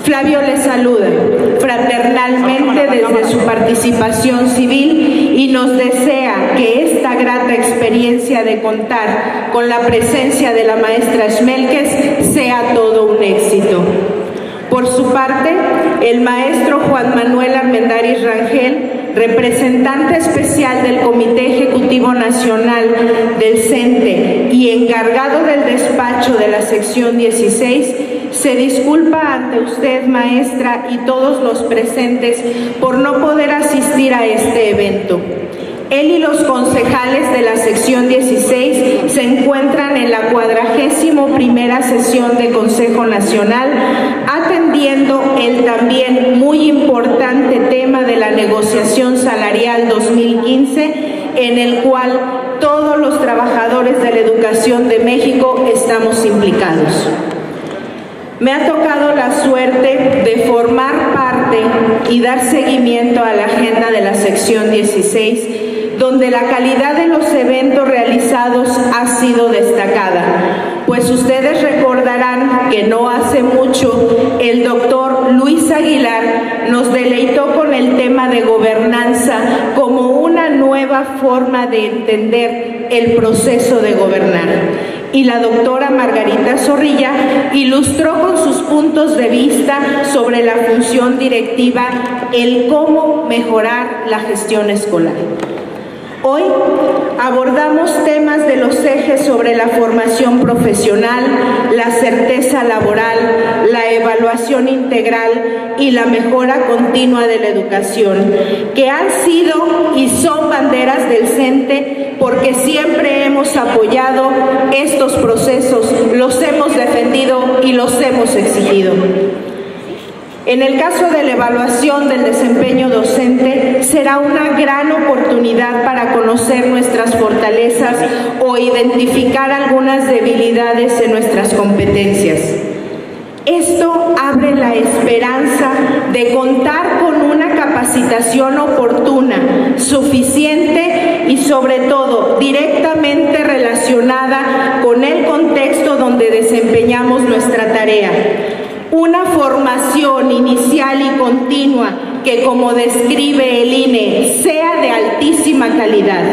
Flavio les saluda fraternalmente desde su participación civil y nos desea que esta grata experiencia de contar con la presencia de la maestra Schmelkes sea todo un éxito. Por su parte, el maestro Juan Manuel Armendáriz Rangel, representante especial del Comité Ejecutivo Nacional del CENTE y encargado del despacho de la sección 16, se disculpa ante usted, maestra, y todos los presentes por no poder asistir a este evento. Él y los concejales de la sección 16 se encuentran en la 41ª sesión de Consejo Nacional atendiendo el también muy importante tema de la negociación salarial 2015, en el cual todos los trabajadores de la educación de México estamos implicados. Me ha tocado la suerte de formar parte y dar seguimiento a la agenda de la sección 16, donde la calidad de los eventos realizados ha sido destacada, pues ustedes recordarán que no hace mucho el doctor Luis Aguilar nos deleitó con el tema de gobernanza como una nueva forma de entender el proceso de gobernar. Y la doctora Margarita Zorrilla ilustró con sus puntos de vista sobre la función directiva el cómo mejorar la gestión escolar. Hoy abordamos temas de los ejes sobre la formación profesional, la certeza laboral, la evaluación integral y la mejora continua de la educación, que han sido y son banderas del CENTE porque siempre hemos apoyado estos procesos, los hemos defendido y los hemos exigido. En el caso de la evaluación del desempeño docente, será una gran oportunidad para conocer nuestras fortalezas o identificar algunas debilidades en nuestras competencias. Esto abre la esperanza de contar con una capacitación oportuna, suficiente y sobre todo directamente relacionada con el contexto donde desempeñamos nuestra tarea. Una formación inicial y continua que, como describe el INE, sea de altísima calidad.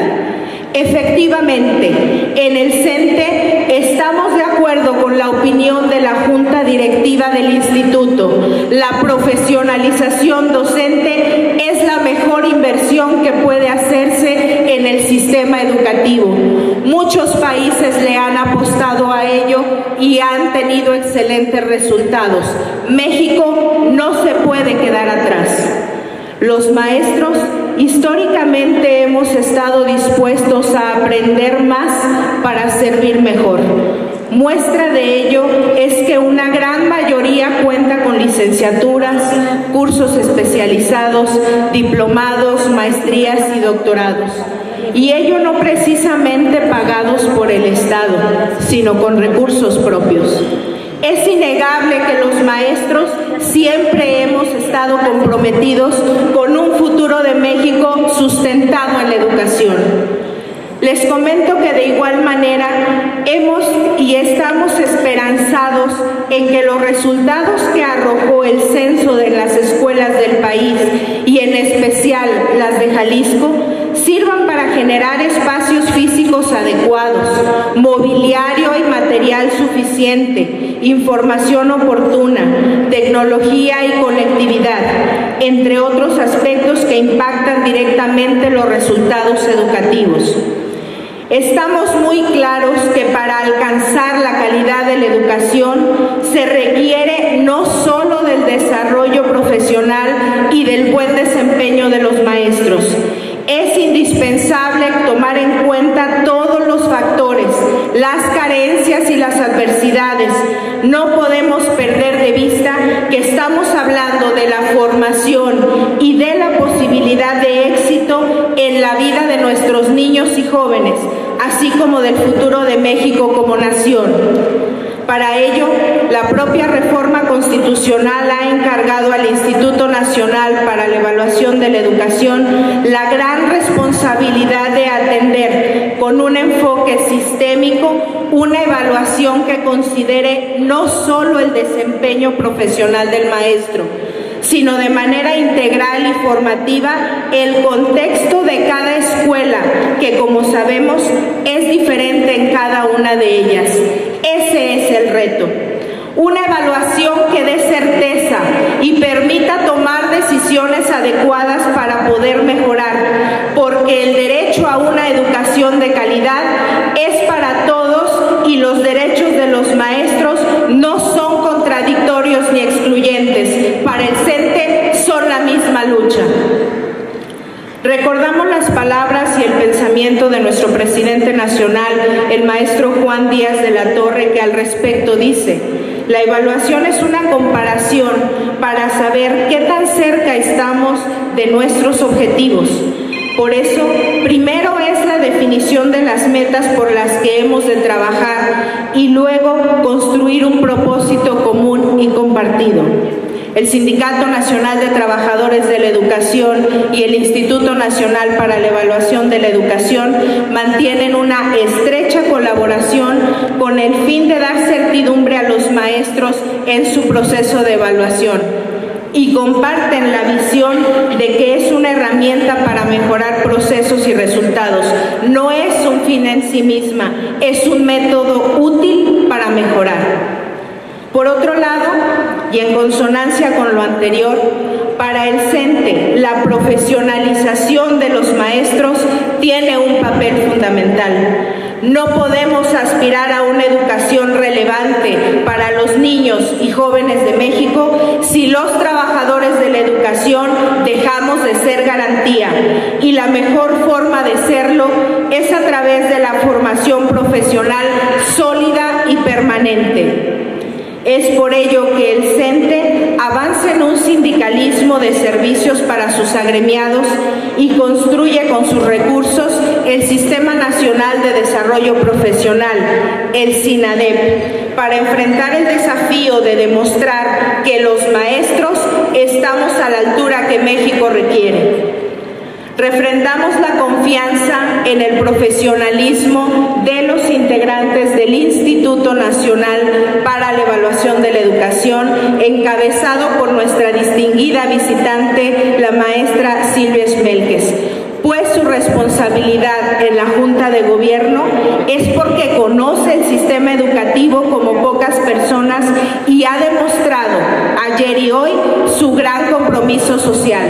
Efectivamente, en el CENTE estamos de acuerdo con la opinión de la Junta Directiva del Instituto. La profesionalización docente es la mejor inversión que puede hacerse en el sistema educativo. Muchos países le han apostado a ello y han tenido excelentes resultados. México no se puede quedar atrás. Los maestros históricamente hemos estado dispuestos a aprender más para servir mejor. Muestra de ello es que una gran mayoría cuenta con licenciaturas, cursos especializados, diplomados, maestrías y doctorados. Y ello no precisamente pagados por el Estado, sino con recursos propios. Es innegable que los maestros siempre hemos estado comprometidos con un futuro de México sustentado en la educación. Les comento que de igual manera hemos y estamos esperanzados en que los resultados que arrojó el censo de las escuelas del país y en especial las de Jalisco sirvan para generar espacios físicos adecuados, mobiliario y material suficiente, información oportuna, tecnología y conectividad, entre otros aspectos que impactan directamente los resultados educativos. Estamos muy claros que para alcanzar la calidad de la educación se requiere no solo del desarrollo profesional y del buen desempeño de los maestros. Es indispensable tomar en cuenta todos los factores, las carencias y las adversidades. No podemos perder de vista que estamos hablando de la formación y de la posibilidad de éxito en la vida de nuestros niños y jóvenes, así como del futuro de México como nación. Para ello, la propia reforma constitucional ha encargado al Instituto Nacional para la Evaluación de la Educación la gran responsabilidad de atender con un enfoque sistémico una evaluación que considere no solo el desempeño profesional del maestro, sino de manera integral y formativa el contexto de cada escuela, que como sabemos es diferente en cada una de ellas. Ese es el reto. Una evaluación que dé certeza y permita tomar decisiones adecuadas para poder mejorar, porque el derecho a una educación de calidad es para todos y los derechos de los maestros no son contradictorios ni excluyentes. Para el CENTE son la misma lucha. Recordamos las palabras y el pensamiento de nuestro presidente nacional, el maestro Juan Díaz de la Torre, que al respecto dice: la evaluación es una comparación para saber qué tan cerca estamos de nuestros objetivos. Por eso, primero es la definición de las metas por las que hemos de trabajar y luego construir un propósito común y compartido. El Sindicato Nacional de Trabajadores de la Educación y el Instituto Nacional para la Evaluación de la Educación mantienen una estrecha colaboración con el fin de dar certidumbre a los maestros en su proceso de evaluación y comparten la visión de que es una herramienta para mejorar procesos y resultados. No es un fin en sí misma, es un método útil para mejorar. Por otro lado, y en consonancia con lo anterior, para el CENTE, la profesionalización de los maestros tiene un papel fundamental. No podemos aspirar a una educación relevante para los niños y jóvenes de México si los trabajadores de la educación dejamos de ser garantía, y la mejor forma de serlo es a través de la formación profesional sólida y permanente. Es por ello que el CENTE avanza en un sindicalismo de servicios para sus agremiados y construye con sus recursos el Sistema Nacional de Desarrollo Profesional, el SINADEP, para enfrentar el desafío de demostrar que los maestros estamos a la altura que México requiere. Refrendamos la confianza en el profesionalismo de los integrantes del Instituto Nacional para la Evaluación de la Educación, encabezado por nuestra distinguida visitante, la maestra Silvia Smelkes, pues su responsabilidad en la Junta de Gobierno es porque conoce el sistema educativo como pocas personas y ha demostrado ayer y hoy su gran compromiso social.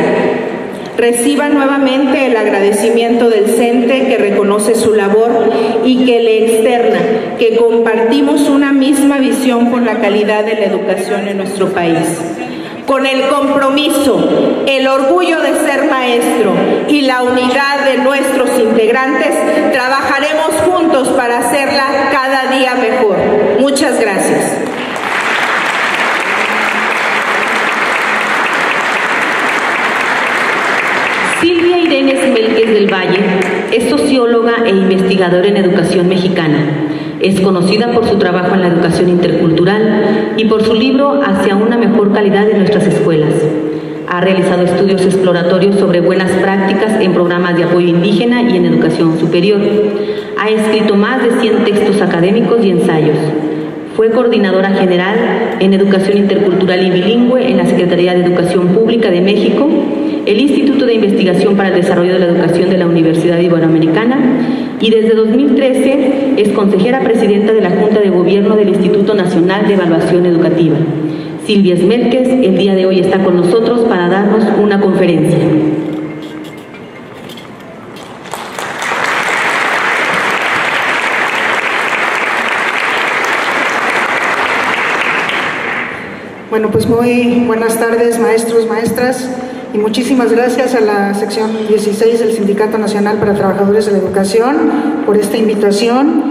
Reciba nuevamente el agradecimiento del CENTE, que reconoce su labor y que le externa que compartimos una misma visión por la calidad de la educación en nuestro país. Con el compromiso, el orgullo de ser maestro y la unidad de nuestros integrantes, trabajaremos juntos para hacerla cada día mejor. Muchas gracias. Silvia Irene Smelkes del Valle es socióloga e investigadora en educación mexicana. Es conocida por su trabajo en la educación intercultural y por su libro Hacia una mejor calidad en nuestras escuelas. Ha realizado estudios exploratorios sobre buenas prácticas en programas de apoyo indígena y en educación superior. Ha escrito más de 100 textos académicos y ensayos. Fue coordinadora general en Educación Intercultural y Bilingüe en la Secretaría de Educación Pública de México, el Instituto de Investigación para el Desarrollo de la Educación de la Universidad Iberoamericana, y desde 2013 es consejera presidenta de la Junta de Gobierno del Instituto Nacional de Evaluación Educativa. Silvia Smelkes el día de hoy está con nosotros para darnos una conferencia. Bueno, pues muy buenas tardes, maestros, maestras, y muchísimas gracias a la sección 16 del Sindicato Nacional para Trabajadores de la Educación por esta invitación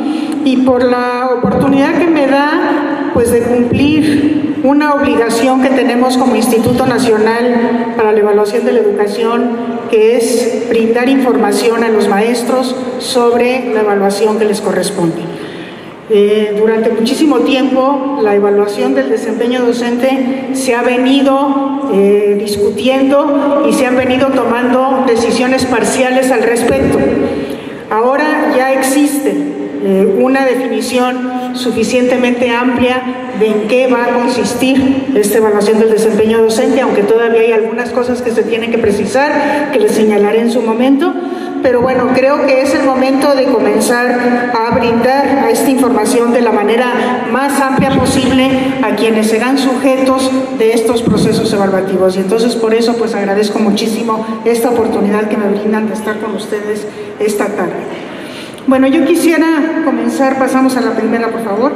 y por la oportunidad que me da, pues, de cumplir una obligación que tenemos como Instituto Nacional para la Evaluación de la Educación, que es brindar información a los maestros sobre la evaluación que les corresponde. Durante muchísimo tiempo la evaluación del desempeño docente se ha venido discutiendo y se han venido tomando decisiones parciales al respecto. Ahora ya existe una definición suficientemente amplia de en qué va a consistir esta evaluación del desempeño docente, aunque todavía hay algunas cosas que se tienen que precisar, que les señalaré en su momento. Pero bueno, creo que es el momento de comenzar a brindar a esta información de la manera más amplia posible a quienes serán sujetos de estos procesos evaluativos. Y entonces por eso pues agradezco muchísimo esta oportunidad que me brindan de estar con ustedes esta tarde. Bueno, yo quisiera comenzar, pasamos a la primera, por favor,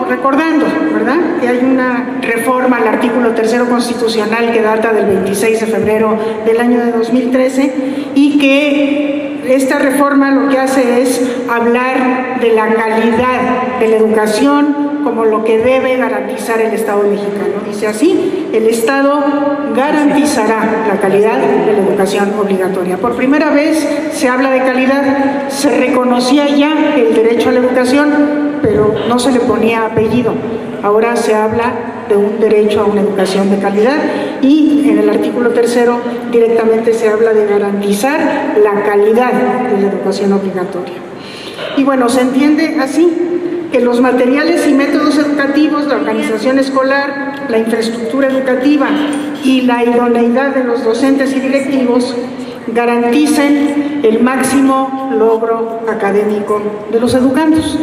recordando, ¿verdad?, que hay una reforma al artículo 3º constitucional que data del 26 de febrero del año de 2013 y que esta reforma lo que hace es hablar de la calidad de la educación como lo que debe garantizar el Estado mexicano. Dice así: el Estado garantizará la calidad de la educación obligatoria. Por primera vez se habla de calidad, se reconocía ya el derecho a la educación, pero no se le ponía apellido. Ahora se habla de un derecho a una educación de calidad y en el artículo 3º directamente se habla de garantizar la calidad de la educación obligatoria. Y bueno, se entiende así que los materiales y métodos educativos, la organización escolar, la infraestructura educativa y la idoneidad de los docentes y directivos garanticen el máximo logro académico de los educandos.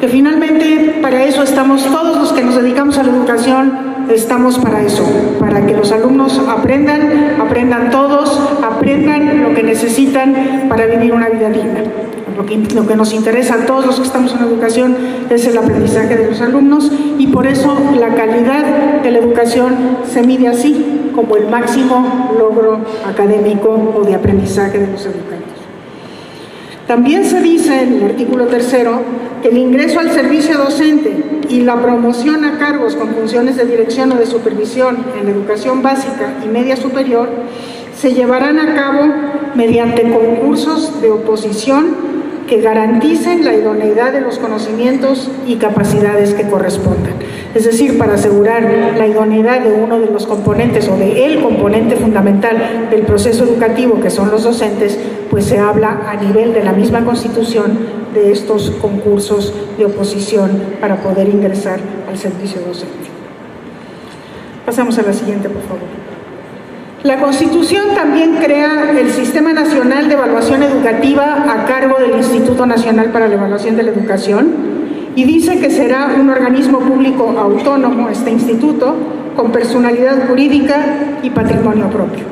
Que finalmente para eso estamos todos los que nos dedicamos a la educación, estamos para eso, para que los alumnos aprendan todos, aprendan lo que necesitan para vivir una vida digna. Lo que nos interesa a todos los que estamos en la educación es el aprendizaje de los alumnos y por eso la calidad de la educación se mide así, como el máximo logro académico o de aprendizaje de los educandos. También se dice en el artículo 3º que el ingreso al servicio docente y la promoción a cargos con funciones de dirección o de supervisión en la educación básica y media superior se llevarán a cabo mediante concursos de oposición que garanticen la idoneidad de los conocimientos y capacidades que correspondan. Es decir, para asegurar la idoneidad de uno de los componentes o de el componente fundamental del proceso educativo, que son los docentes, pues se habla a nivel de la misma Constitución de estos concursos de oposición para poder ingresar al servicio docente. Pasamos a la siguiente, por favor. La Constitución también crea el Sistema Nacional de Evaluación Educativa a cargo del Instituto Nacional para la Evaluación de la Educación y dice que será un organismo público autónomo, este instituto, con personalidad jurídica y patrimonio propio.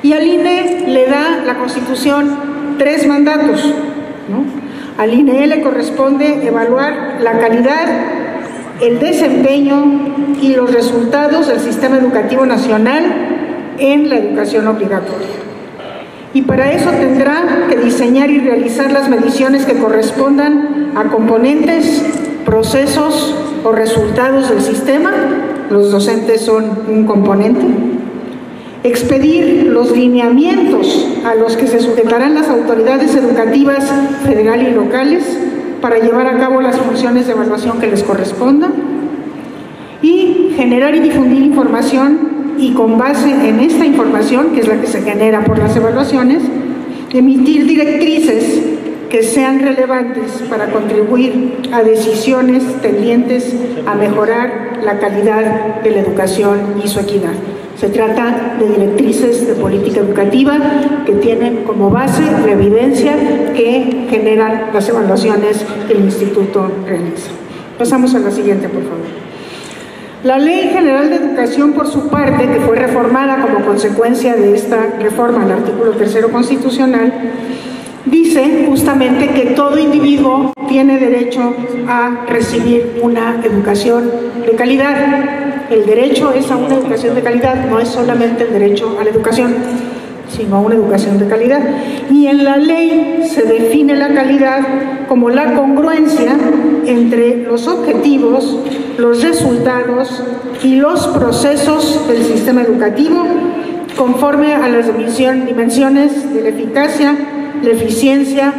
Y al INE le da la Constitución 3 mandatos, ¿no? Al INE le corresponde evaluar la calidad, el desempeño y los resultados del sistema educativo nacional en la educación obligatoria. Y para eso tendrá que diseñar y realizar las mediciones que correspondan a componentes, procesos o resultados del sistema. Los docentes son un componente. Expedir los lineamientos a los que se sujetarán las autoridades educativas federales y locales para llevar a cabo las funciones de evaluación que les correspondan, y generar y difundir información y con base en esta información, que es la que se genera por las evaluaciones, emitir directrices que sean relevantes para contribuir a decisiones tendientes a mejorar la calidad de la educación y su equidad. Se trata de directrices de política educativa que tienen como base la evidencia que generan las evaluaciones que el Instituto realiza. Pasamos a la siguiente, por favor. La Ley General de Educación, por su parte, que fue reformada como consecuencia de esta reforma al artículo 3º constitucional, dice justamente que todo individuo tiene derecho a recibir una educación de calidad. El derecho es a una educación de calidad, no es solamente el derecho a la educación, sino a una educación de calidad. Y en la ley se define la calidad como la congruencia entre los objetivos, los resultados y los procesos del sistema educativo conforme a las dimensiones de la eficacia, la eficiencia,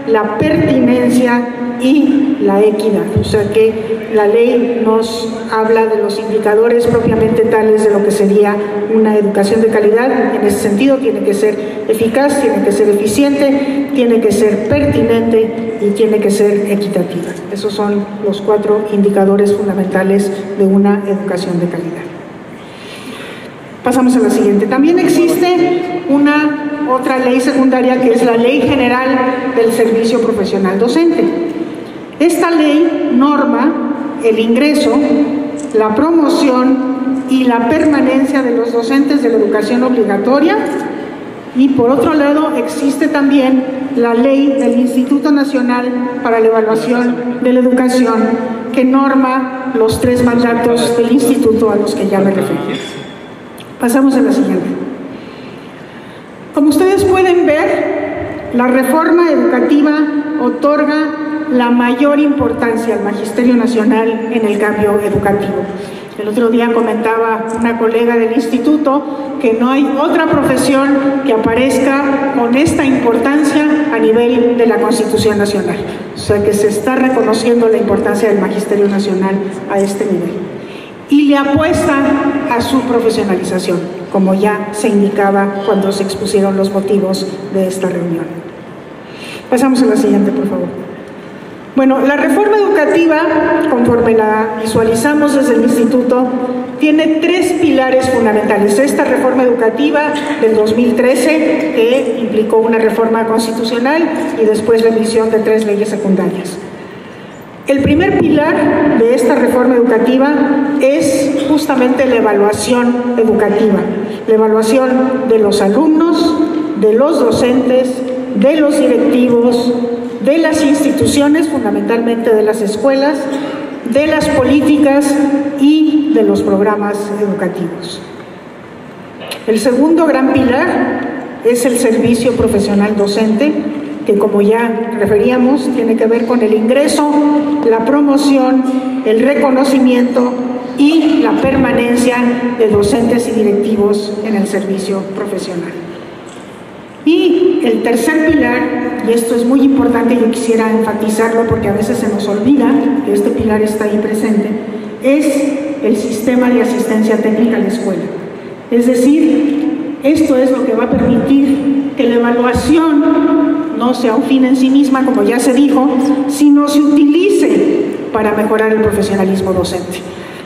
la pertinencia y la equidad. O sea que la ley nos habla de los indicadores propiamente tales de lo que sería una educación de calidad. En ese sentido tiene que ser eficaz, tiene que ser eficiente, tiene que ser pertinente y tiene que ser equitativa. Esos son los 4 indicadores fundamentales de una educación de calidad. Pasamos a la siguiente. También existe otra ley secundaria que es la Ley General del Servicio Profesional Docente. Esta ley norma el ingreso, la promoción y la permanencia de los docentes de la educación obligatoria, y por otro lado existe también la ley del Instituto Nacional para la Evaluación de la Educación, que norma los 3 mandatos del instituto a los que ya me referí. Pasamos a la siguiente. Como ustedes pueden ver, la reforma educativa otorga la mayor importancia al Magisterio Nacional en el cambio educativo. El otro día comentaba una colega del instituto que no hay otra profesión que aparezca con esta importancia a nivel de la Constitución Nacional. O sea que se está reconociendo la importancia del Magisterio Nacional a este nivel. Y le apuesta a su profesionalización, como ya se indicaba cuando se expusieron los motivos de esta reunión. Pasamos a la siguiente, por favor. Bueno, la reforma educativa, conforme la visualizamos desde el instituto, tiene 3 pilares fundamentales. Esta reforma educativa del 2013, que implicó una reforma constitucional y después la emisión de 3 leyes secundarias. El primer pilar de esta reforma educativa es justamente la evaluación educativa, la evaluación de los alumnos, de los docentes, de los directivos, de las instituciones, fundamentalmente de las escuelas, de las políticas y de los programas educativos. El segundo gran pilar es el servicio profesional docente, que como ya referíamos, tiene que ver con el ingreso, la promoción, el reconocimiento y la permanencia de docentes y directivos en el servicio profesional. Y el tercer pilar, y esto es muy importante, yo quisiera enfatizarlo porque a veces se nos olvida que este pilar está ahí presente, es el sistema de asistencia técnica a la escuela. Es decir, esto es lo que va a permitir que la evaluación no sea un fin en sí misma, como ya se dijo, sino se utilice para mejorar el profesionalismo docente.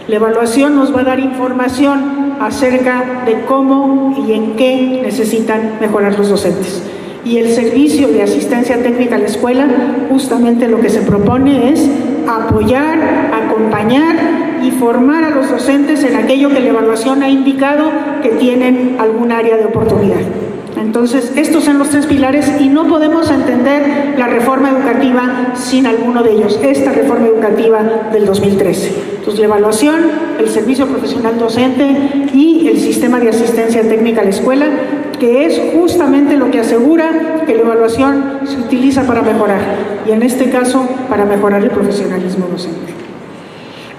La evaluación nos va a dar información acerca de cómo y en qué necesitan mejorar los docentes. Y el servicio de asistencia técnica a la escuela, justamente lo que se propone es apoyar, acompañar y formar a los docentes en aquello que la evaluación ha indicado que tienen algún área de oportunidad. Entonces, estos son los 3 pilares y no podemos entender la reforma educativa sin alguno de ellos, esta reforma educativa del 2013. Entonces, la evaluación, el servicio profesional docente y el sistema de asistencia técnica a la escuela, que es justamente lo que asegura que la evaluación se utiliza para mejorar, y en este caso, para mejorar el profesionalismo docente.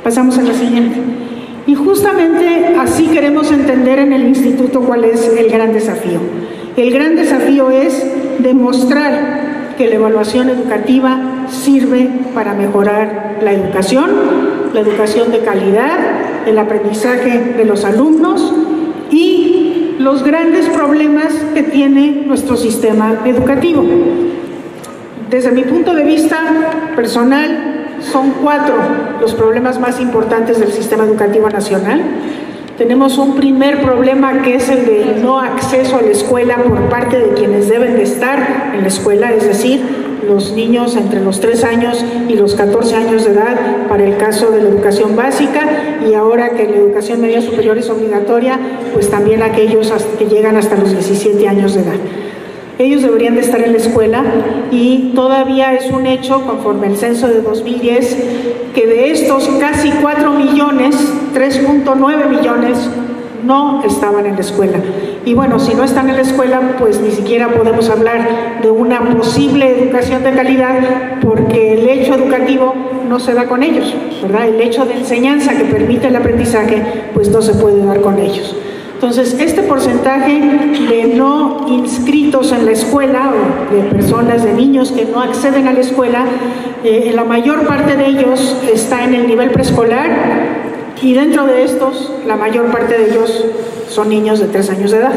Pasamos a la siguiente. Y justamente así queremos entender en el instituto cuál es el gran desafío. El gran desafío es demostrar que la evaluación educativa sirve para mejorar la educación de calidad, el aprendizaje de los alumnos y los grandes problemas que tiene nuestro sistema educativo. Desde mi punto de vista personal, son 4 los problemas más importantes del sistema educativo nacional. Tenemos un primer problema que es el del no acceso a la escuela por parte de quienes deben de estar en la escuela, es decir, los niños entre los 3 años y los 14 años de edad para el caso de la educación básica, y ahora que la educación media superior es obligatoria, pues también aquellos que llegan hasta los 17 años de edad. Ellos deberían de estar en la escuela y todavía es un hecho, conforme al censo de 2010, que de estos casi 4 millones, 3.9 millones no estaban en la escuela. Y bueno, si no están en la escuela, pues ni siquiera podemos hablar de una posible educación de calidad, porque el hecho educativo no se da con ellos, ¿verdad? El hecho de enseñanza que permite el aprendizaje, pues no se puede dar con ellos. Entonces, este porcentaje de no inscritos en la escuela, o de personas, de niños que no acceden a la escuela, la mayor parte de ellos está en el nivel preescolar, y dentro de estos, la mayor parte de ellos son niños de 3 años de edad,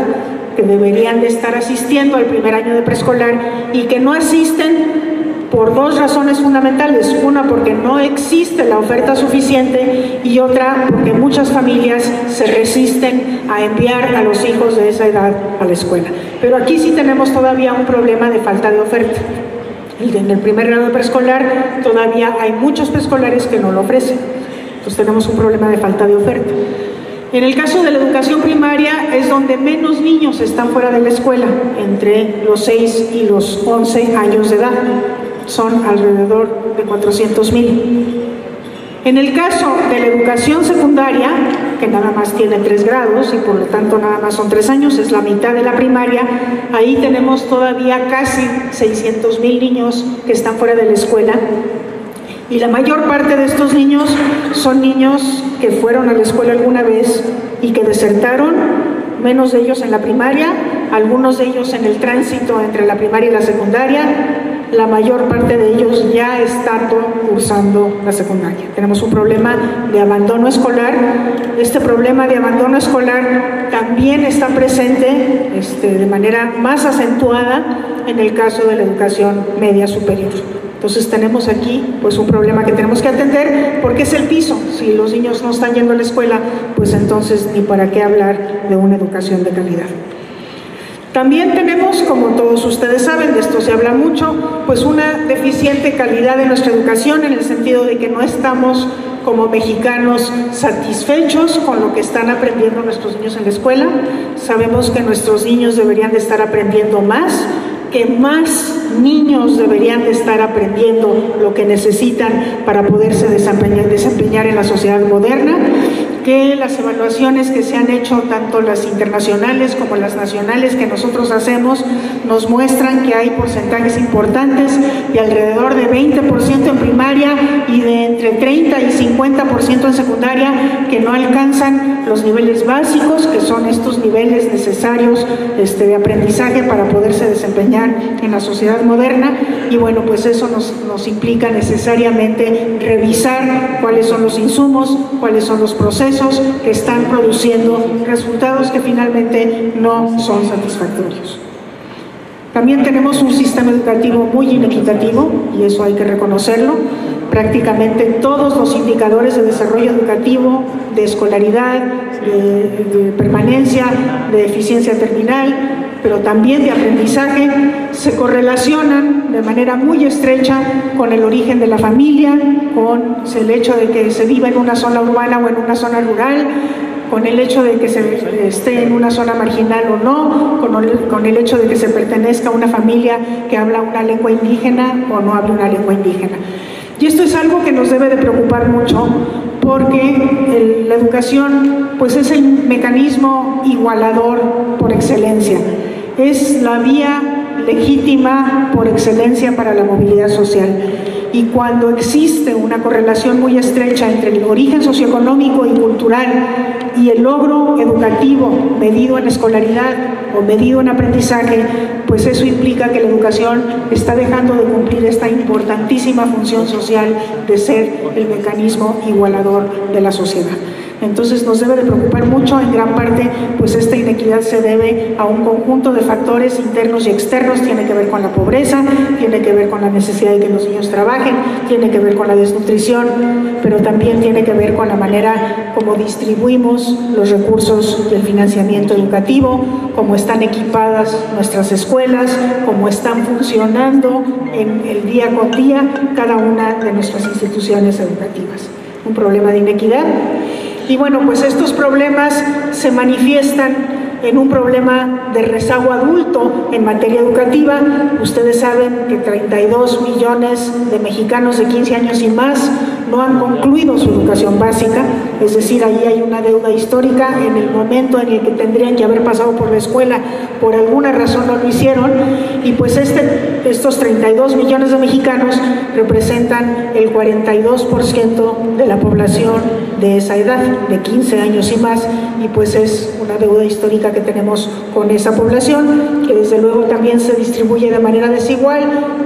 que deberían de estar asistiendo al primer año de preescolar y que no asisten por 2 razones fundamentales. Una, porque no existe la oferta suficiente, y otra, porque muchas familias se resisten a enviar a los hijos de esa edad a la escuela. Pero aquí sí tenemos todavía un problema de falta de oferta. En el primer grado de preescolar todavía hay muchos preescolares que no lo ofrecen. Entonces tenemos un problema de falta de oferta. En el caso de la educación primaria es donde menos niños están fuera de la escuela, entre los 6 y los 11 años de edad. Son alrededor de 400,000. En el caso de la educación secundaria, que nada más tiene 3 grados y por lo tanto nada más son 3 años, es la mitad de la primaria, ahí tenemos todavía casi 600,000 niños que están fuera de la escuela, y la mayor parte de estos niños son niños que fueron a la escuela alguna vez y que desertaron, menos de ellos en la primaria, algunos de ellos en el tránsito entre la primaria y la secundaria, la mayor parte de ellos ya estando cursando la secundaria. Tenemos un problema de abandono escolar. Este problema de abandono escolar también está presente de manera más acentuada en el caso de la educación media superior. Entonces tenemos aquí pues un problema que tenemos que atender, porque es el piso. Si los niños no están yendo a la escuela, pues entonces ni para qué hablar de una educación de calidad. También tenemos, como todos ustedes saben, de esto se habla mucho, pues una deficiente calidad de nuestra educación, en el sentido de que no estamos como mexicanos satisfechos con lo que están aprendiendo nuestros niños en la escuela. Sabemos que nuestros niños deberían de estar aprendiendo más, que más niños deberían de estar aprendiendo lo que necesitan para poderse desempeñar en la sociedad moderna, que las evaluaciones que se han hecho, tanto las internacionales como las nacionales que nosotros hacemos, nos muestran que hay porcentajes importantes de alrededor de 20% en primaria y de entre 30 y 50% en secundaria que no alcanzan los niveles básicos, que son estos niveles necesarios de aprendizaje para poderse desempeñar en la sociedad moderna. Y bueno, pues eso nos implica necesariamente revisar cuáles son los insumos, cuáles son los procesos que están produciendo resultados que finalmente no son satisfactorios. También tenemos un sistema educativo muy inequitativo, y eso hay que reconocerlo. Prácticamente todos los indicadores de desarrollo educativo, de escolaridad, de permanencia, de eficiencia terminal, pero también de aprendizaje, se correlacionan de manera muy estrecha con el origen de la familia, con el hecho de que se viva en una zona urbana o en una zona rural, con el hecho de que se esté en una zona marginal o no, con el hecho de que se pertenezca a una familia que habla una lengua indígena o no habla una lengua indígena. Y esto es algo que nos debe de preocupar mucho, porque la educación pues es el mecanismo igualador por excelencia, es la vía legítima por excelencia para la movilidad social. Y cuando existe una correlación muy estrecha entre el origen socioeconómico y cultural y el logro educativo medido en escolaridad o medido en aprendizaje, pues eso implica que la educación está dejando de cumplir esta importantísima función social de ser el mecanismo igualador de la sociedad. Entonces nos debe de preocupar mucho. En gran parte pues esta inequidad se debe a un conjunto de factores internos y externos. Tiene que ver con la pobreza, tiene que ver con la necesidad de que los niños trabajen, tiene que ver con la desnutrición, pero también tiene que ver con la manera como distribuimos los recursos del financiamiento educativo, cómo están equipadas nuestras escuelas, cómo están funcionando en el día con día cada una de nuestras instituciones educativas. Un problema de inequidad. Y bueno, pues estos problemas se manifiestan en un problema de rezago adulto en materia educativa. Ustedes saben que 32 millones de mexicanos de 15 años y más no han concluido su educación básica, es decir, ahí hay una deuda histórica. En el momento en el que tendrían que haber pasado por la escuela, por alguna razón no lo hicieron, y pues estos 32 millones de mexicanos representan el 42% de la población de esa edad, de 15 años y más, y pues es una deuda histórica que tenemos con esa población, que desde luego también se distribuye de manera desigual.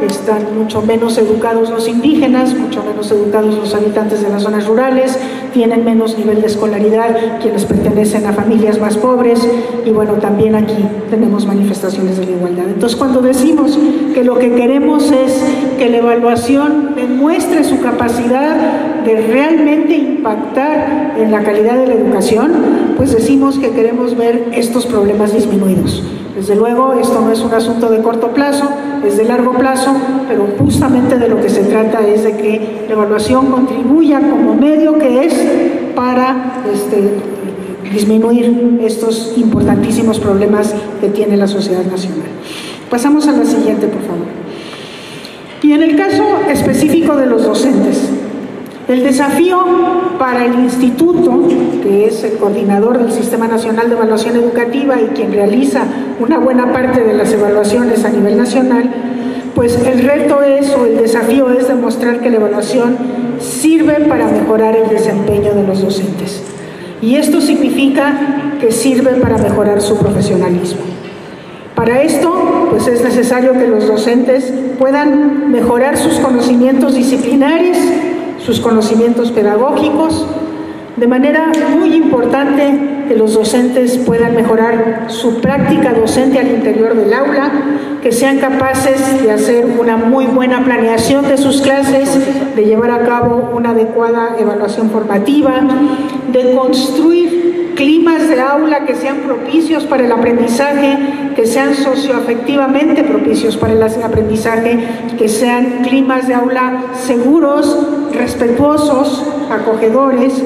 Están mucho menos educados los indígenas, mucho menos educados los habitantes de las zonas rurales, tienen menos nivel de escolaridad quienes pertenecen a familias más pobres, y bueno, también aquí tenemos manifestaciones de la igualdad. Entonces, cuando decimos que lo que queremos es que la evaluación demuestre su capacidad de realmente impactar en la calidad de la educación, pues decimos que queremos ver estos problemas disminuidos. Desde luego, esto no es un asunto de corto plazo, es de largo plazo, pero justamente de lo que se trata es de que la evaluación contribuya como medio que es para disminuir estos importantísimos problemas que tiene la sociedad nacional. Pasamos a la siguiente, por favor. Y en el caso específico de los docentes, el desafío para el instituto, que es el coordinador del Sistema Nacional de Evaluación Educativa y quien realiza una buena parte de las evaluaciones a nivel nacional, pues el reto es, o el desafío es demostrar que la evaluación sirve para mejorar el desempeño de los docentes. Y esto significa que sirve para mejorar su profesionalismo. Para esto, pues es necesario que los docentes puedan mejorar sus conocimientos disciplinarios, sus conocimientos pedagógicos, de manera muy importante que los docentes puedan mejorar su práctica docente al interior del aula, que sean capaces de hacer una muy buena planeación de sus clases, de llevar a cabo una adecuada evaluación formativa, de construir climas de aula que sean propicios para el aprendizaje, que sean socioafectivamente propicios para el aprendizaje, que sean climas de aula seguros, respetuosos, acogedores,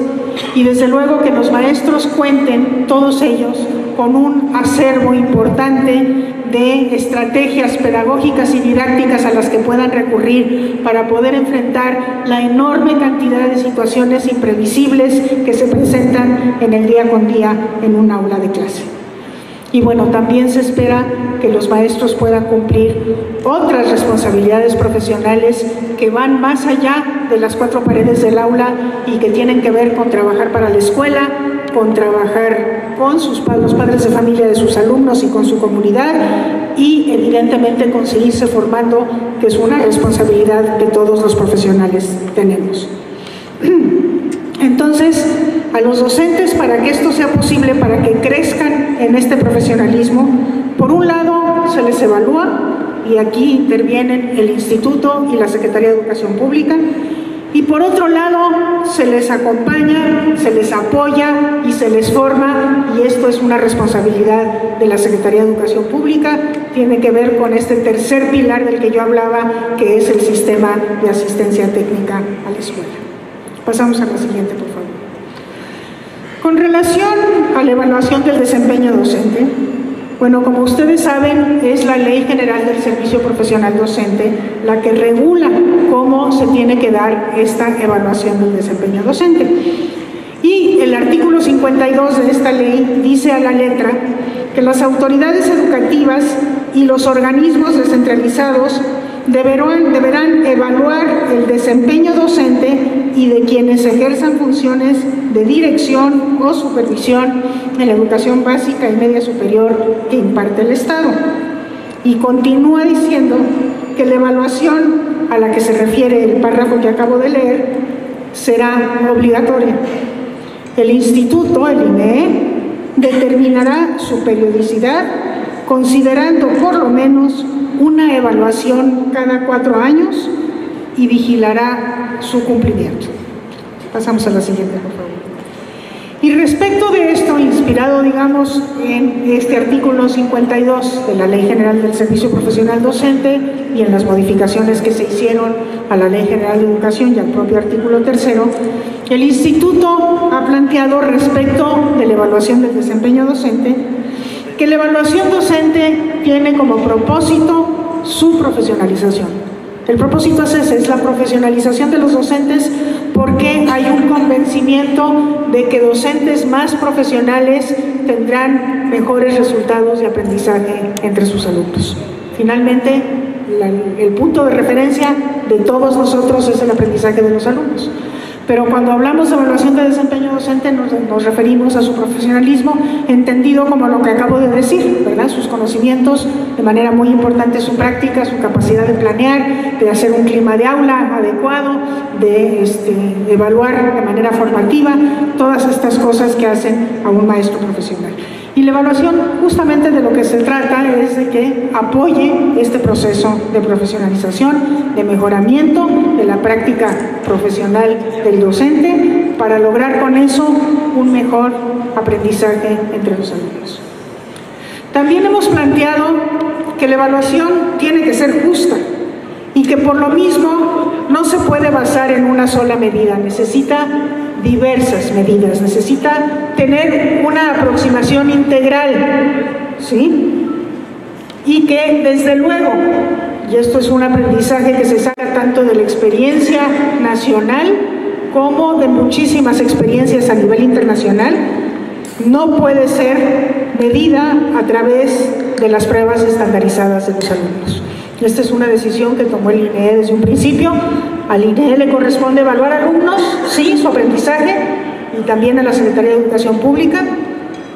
y desde luego que los maestros cuenten, todos ellos, con un acervo importante de estrategias pedagógicas y didácticas a las que puedan recurrir para poder enfrentar la enorme cantidad de situaciones imprevisibles que se presentan en el día con día en un aula de clase. Y bueno, también se espera que los maestros puedan cumplir otras responsabilidades profesionales que van más allá de las cuatro paredes del aula y que tienen que ver con trabajar para la escuela, con trabajar con los padres de familia de sus alumnos y con su comunidad, y evidentemente con seguirse formando, que es una responsabilidad que todos los profesionales tenemos. Entonces, a los docentes, para que esto sea posible, para que crezcan en este profesionalismo, por un lado se les evalúa, y aquí intervienen el Instituto y la Secretaría de Educación Pública, y por otro lado se les acompaña, se les apoya y se les forma, y esto es una responsabilidad de la Secretaría de Educación Pública, tiene que ver con este tercer pilar del que yo hablaba, que es el sistema de asistencia técnica a la escuela. Pasamos a la siguiente, por favor. Con relación a la evaluación del desempeño docente, bueno, como ustedes saben, es la Ley General del Servicio Profesional Docente la que regula cómo se tiene que dar esta evaluación del desempeño docente. Y el artículo 52 de esta ley dice a la letra que las autoridades educativas y los organismos descentralizados deberán evaluar el desempeño docente y de quienes ejerzan funciones de dirección o supervisión en la educación básica y media superior que imparte el Estado. Y continúa diciendo que la evaluación a la que se refiere el párrafo que acabo de leer será obligatoria. El Instituto, el INEE, determinará su periodicidad considerando por lo menos una evaluación cada 4 años y vigilará su cumplimiento. Pasamos a la siguiente, por favor. Y respecto de esto, inspirado, digamos, en este artículo 52 de la Ley General del Servicio Profesional Docente y en las modificaciones que se hicieron a la Ley General de Educación y al propio artículo 3, el Instituto ha planteado respecto de la evaluación del desempeño docente que la evaluación docente tiene como propósito su profesionalización. El propósito es ese, es la profesionalización de los docentes, porque hay un convencimiento de que docentes más profesionales tendrán mejores resultados de aprendizaje entre sus alumnos. Finalmente, el punto de referencia de todos nosotros es el aprendizaje de los alumnos. Pero cuando hablamos de evaluación de desempeño docente nos referimos a su profesionalismo entendido como lo que acabo de decir, ¿verdad? Sus conocimientos, de manera muy importante su práctica, su capacidad de planear, de hacer un clima de aula adecuado, de evaluar de manera formativa, todas estas cosas que hacen a un maestro profesional. Y la evaluación justamente de lo que se trata es de que apoye este proceso de profesionalización, de mejoramiento de la práctica profesional del docente para lograr con eso un mejor aprendizaje entre los alumnos. También hemos planteado que la evaluación tiene que ser justa y que por lo mismo no se puede basar en una sola medida, necesita diversas medidas, necesita tener una aproximación integral, ¿sí? Y que desde luego, y esto es un aprendizaje que se saca tanto de la experiencia nacional como de muchísimas experiencias a nivel internacional, no puede ser medida a través de las pruebas estandarizadas de los alumnos. Esta es una decisión que tomó el INEE desde un principio. Al INEE le corresponde evaluar alumnos, sí, su aprendizaje, y también a la Secretaría de Educación Pública,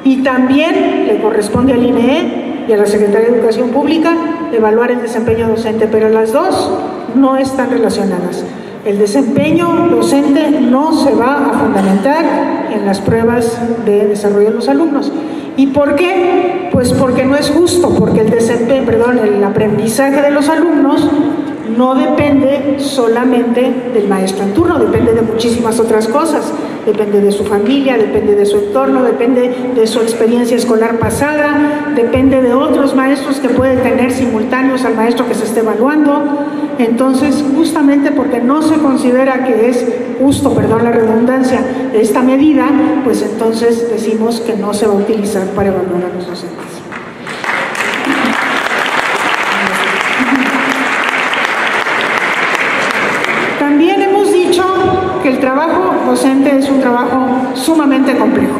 y también le corresponde al INEE y a la Secretaría de Educación Pública evaluar el desempeño docente, pero las dos no están relacionadas. El desempeño docente no se va a fundamentar en las pruebas de desarrollo de los alumnos. ¿Y por qué? Pues porque no es justo, porque el aprendizaje de los alumnos no depende solamente del maestro en turno, depende de muchísimas otras cosas, depende de su familia, depende de su entorno, depende de su experiencia escolar pasada, depende de otros maestros que puede tener simultáneos al maestro que se esté evaluando. Entonces, justamente porque no se considera que es justo, perdón la redundancia, de esta medida, pues entonces decimos que no se va a utilizar para evaluar a los docentes. También hemos dicho que el trabajo docente es un trabajo sumamente complejo.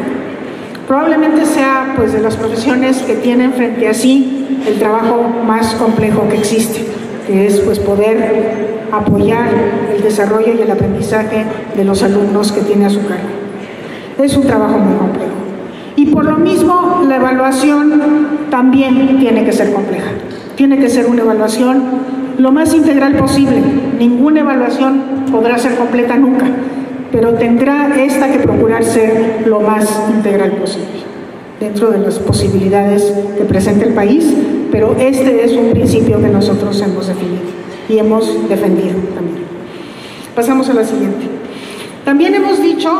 Probablemente sea pues de las profesiones que tienen frente a sí el trabajo más complejo que existe, que es pues poder apoyar el desarrollo y el aprendizaje de los alumnos que tiene a su cargo. Es un trabajo muy complejo. Y por lo mismo la evaluación también tiene que ser compleja. Tiene que ser una evaluación lo más integral posible. Ninguna evaluación podrá ser completa nunca, pero tendrá esta que procurar ser lo más integral posible, dentro de las posibilidades que presenta el país, pero este es un principio que nosotros hemos definido y hemos defendido también. Pasamos a la siguiente. También hemos dicho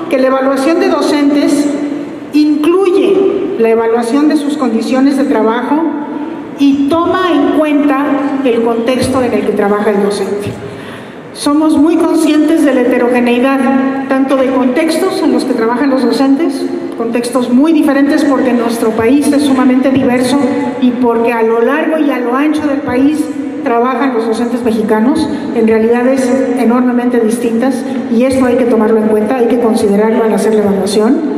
que la evaluación de docentes incluye la evaluación de sus condiciones de trabajo y toma en cuenta el contexto en el que trabaja el docente. Somos muy conscientes de la heterogeneidad, tanto de contextos en los que trabajan los docentes, contextos muy diferentes porque nuestro país es sumamente diverso y porque a lo largo y a lo ancho del país trabajan los docentes mexicanos en realidades enormemente distintas, y esto hay que tomarlo en cuenta, hay que considerarlo al hacer la evaluación.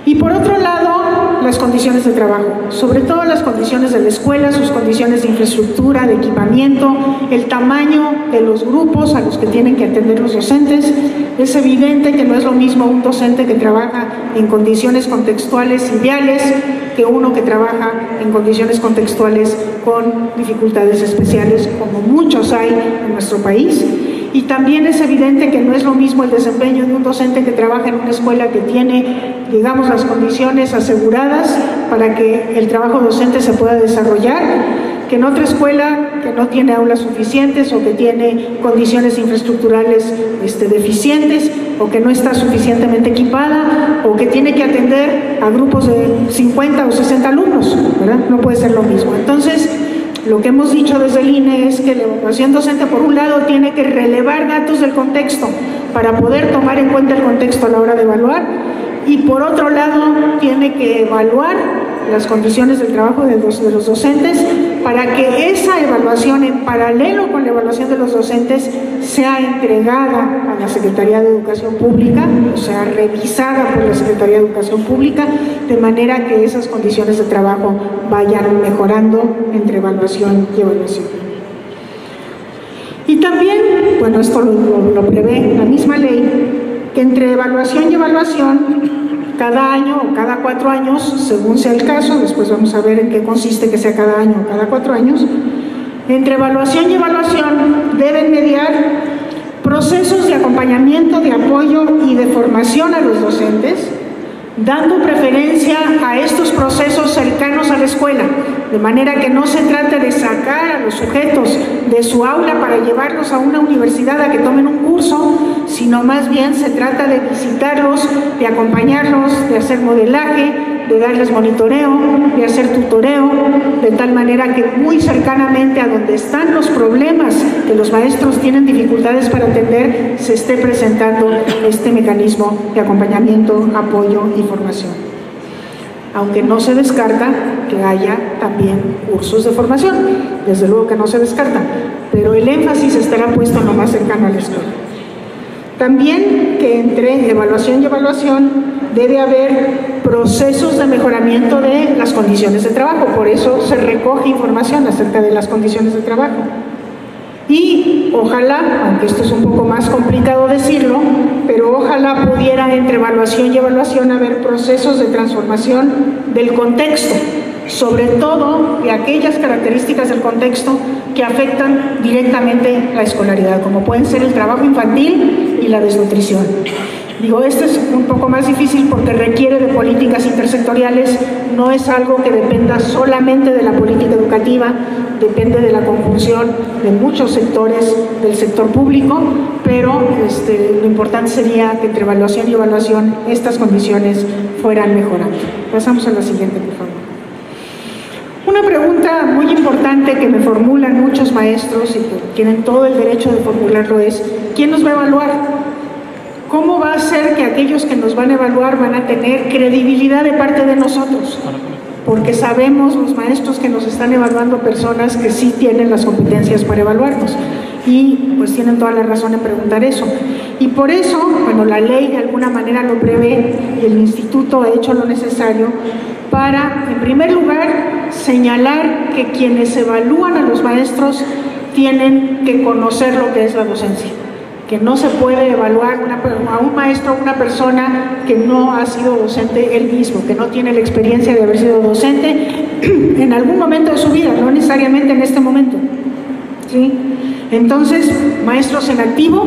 Y por otro lado, las condiciones de trabajo, sobre todo las condiciones de la escuela, sus condiciones de infraestructura, de equipamiento, el tamaño de los grupos a los que tienen que atender los docentes. Es evidente que no es lo mismo un docente que trabaja en condiciones contextuales ideales que uno que trabaja en condiciones contextuales con dificultades especiales, como muchos hay en nuestro país. Y también es evidente que no es lo mismo el desempeño de un docente que trabaja en una escuela que tiene, digamos, las condiciones aseguradas para que el trabajo docente se pueda desarrollar, que en otra escuela que no tiene aulas suficientes o que tiene condiciones infraestructurales deficientes, o que no está suficientemente equipada, o que tiene que atender a grupos de 50 o 60 alumnos, ¿verdad? No puede ser lo mismo. Entonces, lo que hemos dicho desde el INE es que la evaluación docente, por un lado, tiene que relevar datos del contexto para poder tomar en cuenta el contexto a la hora de evaluar, y por otro lado, tiene que evaluar las condiciones del trabajo de los docentes para que esa evaluación, en paralelo con la evaluación de los docentes, sea entregada a la Secretaría de Educación Pública, o sea, revisada por la Secretaría de Educación Pública, de manera que esas condiciones de trabajo vayan mejorando entre evaluación y evaluación. Y también, bueno, esto lo prevé la misma ley, que entre evaluación y evaluación, cada año o cada 4 años, según sea el caso, después vamos a ver en qué consiste que sea cada año o cada 4 años, entre evaluación y evaluación deben mediar procesos de acompañamiento, de apoyo y de formación a los docentes, dando preferencia a estos procesos cercanos a la escuela, de manera que no se trate de sacar a los sujetos de su aula para llevarlos a una universidad a que tomen un curso, sino más bien se trata de visitarlos, de acompañarlos, de hacer modelaje, de darles monitoreo, de hacer tutoreo, de tal manera que muy cercanamente a donde están los problemas que los maestros tienen dificultades para atender, se esté presentando este mecanismo de acompañamiento, apoyo y formación. Aunque no se descarta que haya también cursos de formación, desde luego que no se descarta, pero el énfasis estará puesto en lo más cercano a la escuela. También que entre evaluación y evaluación debe haber procesos de mejoramiento de las condiciones de trabajo, por eso se recoge información acerca de las condiciones de trabajo. Y ojalá, aunque esto es un poco más complicado decirlo, pero ojalá pudiera entre evaluación y evaluación haber procesos de transformación del contexto, sobre todo de aquellas características del contexto que afectan directamente la escolaridad, como pueden ser el trabajo infantil y la desnutrición. Digo, este es un poco más difícil porque requiere de políticas intersectoriales, no es algo que dependa solamente de la política educativa, depende de la conjunción de muchos sectores del sector público, pero lo importante sería que entre evaluación y evaluación estas condiciones fueran mejorando. Pasamos a la siguiente, por favor. Una pregunta muy importante que me formulan muchos maestros y que tienen todo el derecho de formularlo es: ¿quién nos va a evaluar? ¿Cómo va a ser que aquellos que nos van a evaluar van a tener credibilidad de parte de nosotros? Porque sabemos los maestros que nos están evaluando personas que sí tienen las competencias para evaluarnos y pues tienen toda la razón en preguntar eso. Y por eso, bueno, la ley de alguna manera lo prevé y el instituto ha hecho lo necesario para, en primer lugar, señalar que quienes evalúan a los maestros tienen que conocer lo que es la docencia, que no se puede evaluar a un maestro o una persona que no ha sido docente él mismo, que no tiene la experiencia de haber sido docente en algún momento de su vida, no necesariamente en este momento, ¿sí? Entonces, maestros en activo,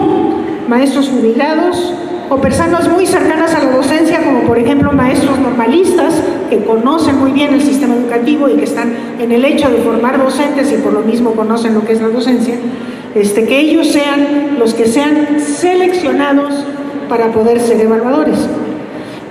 maestros jubilados o personas muy cercanas a la docencia, como por ejemplo maestros normalistas que conocen muy bien el sistema educativo y que están en el hecho de formar docentes y por lo mismo conocen lo que es la docencia, que ellos sean los que sean seleccionados para poder ser evaluadores.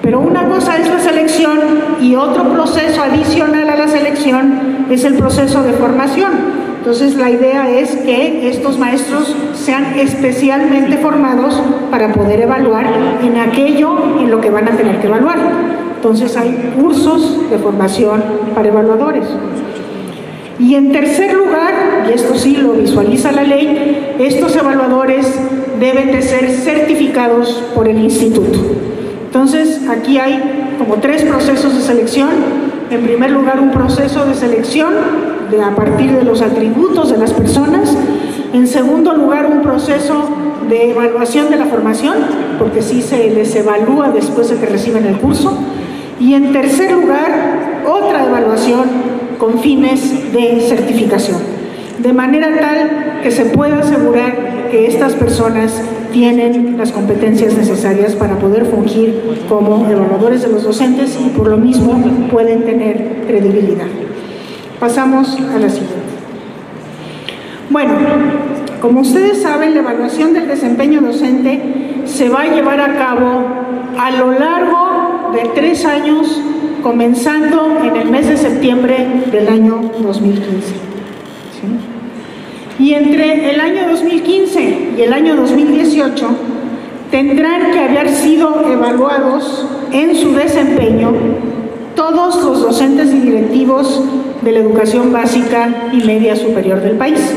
Pero una cosa es la selección y otro proceso adicional a la selección es el proceso de formación. Entonces la idea es que estos maestros sean especialmente formados para poder evaluar en aquello en lo que van a tener que evaluar. Entonces hay cursos de formación para evaluadores. Y en tercer lugar, y esto sí lo visualiza la ley, estos evaluadores deben de ser certificados por el instituto. Entonces aquí hay como 3 procesos de selección. En primer lugar, un proceso de selección a partir de los atributos de las personas. En segundo lugar, un proceso de evaluación de la formación, porque sí se les evalúa después de que reciben el curso. Y en tercer lugar, otra evaluación con fines de certificación, de manera tal que se pueda asegurar que estas personas tienen las competencias necesarias para poder fungir como evaluadores de los docentes y por lo mismo pueden tener credibilidad. Pasamos a la siguiente. Bueno, como ustedes saben, la evaluación del desempeño docente se va a llevar a cabo a lo largo de 3 años, comenzando en el mes de septiembre del año 2015. ¿Sí? Y entre el año 2015 y el año 2018 tendrán que haber sido evaluados en su desempeño todos los docentes y directivos de la educación básica y media superior del país.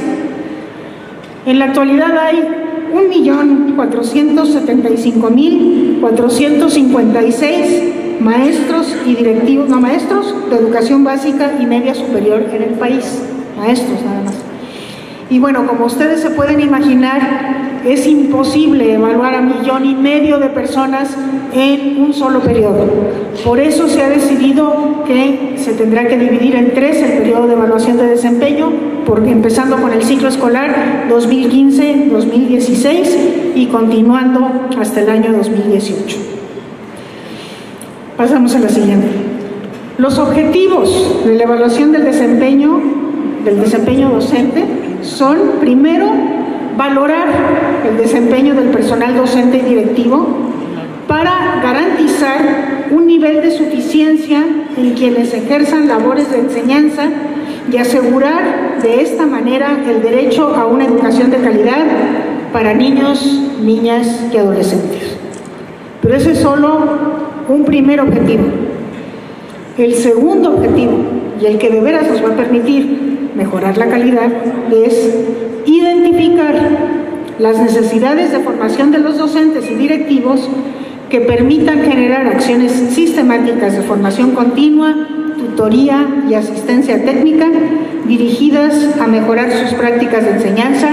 En la actualidad hay 1.475.456 maestros y directivos, no maestros, de educación básica y media superior en el país, maestros nada más. Y bueno, como ustedes se pueden imaginar, es imposible evaluar a 1,5 millones de personas en un solo periodo. Por eso se ha decidido que se tendrá que dividir en 3 el periodo de evaluación de desempeño, porque empezando con el ciclo escolar 2015-2016 y continuando hasta el año 2018. Pasamos a la siguiente. Los objetivos de la evaluación del desempeño docente son, primero, valorar el desempeño del personal docente y directivo para garantizar un nivel de suficiencia en quienes ejerzan labores de enseñanza y asegurar de esta manera el derecho a una educación de calidad para niños, niñas y adolescentes. Pero ese es solo un primer objetivo. El segundo objetivo, y el que de veras nos va a permitir mejorar la calidad, es identificar las necesidades de formación de los docentes y directivos que permitan generar acciones sistemáticas de formación continua, tutoría y asistencia técnica dirigidas a mejorar sus prácticas de enseñanza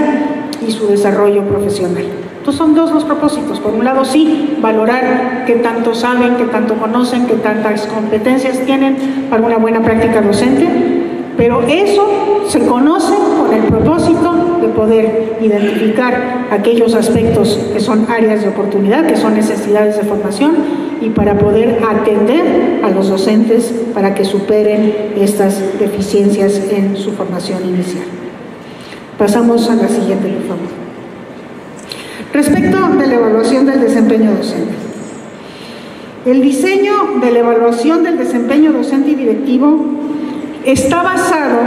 y su desarrollo profesional. Entonces son 2 los propósitos. Por un lado, sí, valorar qué tanto saben, qué tanto conocen, qué tantas competencias tienen para una buena práctica docente, pero eso se conoce con el propósito de poder identificar aquellos aspectos que son áreas de oportunidad, que son necesidades de formación, y para poder atender a los docentes para que superen estas deficiencias en su formación inicial. Pasamos a la siguiente, por favor. Respecto de la evaluación del desempeño docente. El diseño de la evaluación del desempeño docente y directivo está basado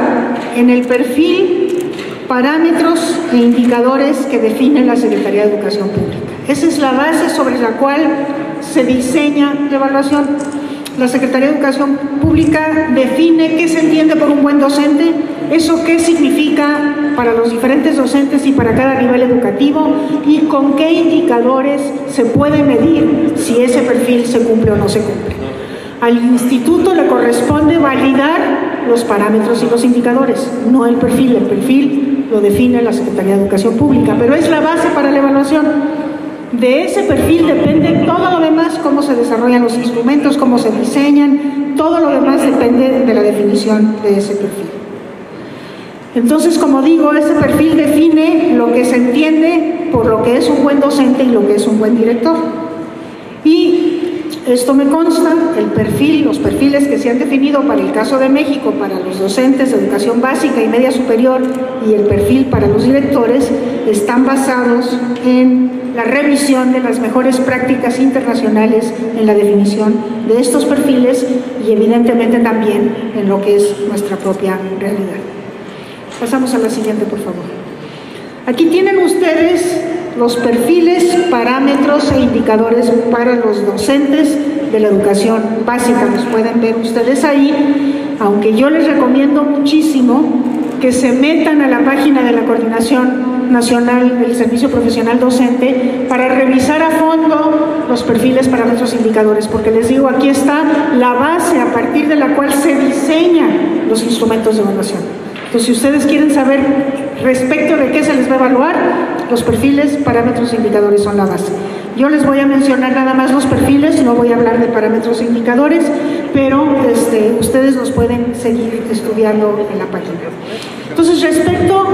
en el perfil, parámetros e indicadores que define la Secretaría de Educación Pública. Esa es la base sobre la cual se diseña la evaluación. La Secretaría de Educación Pública define qué se entiende por un buen docente, eso qué significa para los diferentes docentes y para cada nivel educativo, y con qué indicadores se puede medir si ese perfil se cumple o no se cumple. Al instituto le corresponde validar los parámetros y los indicadores, no el perfil. El perfil lo define la Secretaría de Educación Pública, pero es la base para la evaluación. De ese perfil depende todo lo demás, cómo se desarrollan los instrumentos, cómo se diseñan, todo lo demás depende de la definición de ese perfil. Entonces, como digo, ese perfil define lo que se entiende por lo que es un buen docente y lo que es un buen director. Y esto me consta, los perfiles que se han definido para el caso de México, para los docentes de educación básica y media superior, y el perfil para los directores, están basados en la revisión de las mejores prácticas internacionales en la definición de estos perfiles y evidentemente también en lo que es nuestra propia realidad. Pasamos a la siguiente, por favor. Aquí tienen ustedes los perfiles, parámetros e indicadores para los docentes de la educación básica. Los pueden ver ustedes ahí, aunque yo les recomiendo muchísimo que se metan a la página de la Coordinación Nacional del Servicio Profesional Docente para revisar a fondo los perfiles, parámetros e indicadores, porque les digo, aquí está la base a partir de la cual se diseñan los instrumentos de evaluación. Entonces, si ustedes quieren saber respecto de qué se les va a evaluar, los perfiles, parámetros e indicadores son la base. Yo les voy a mencionar nada más los perfiles, no voy a hablar de parámetros e indicadores, pero ustedes los pueden seguir estudiando en la página. Entonces, respecto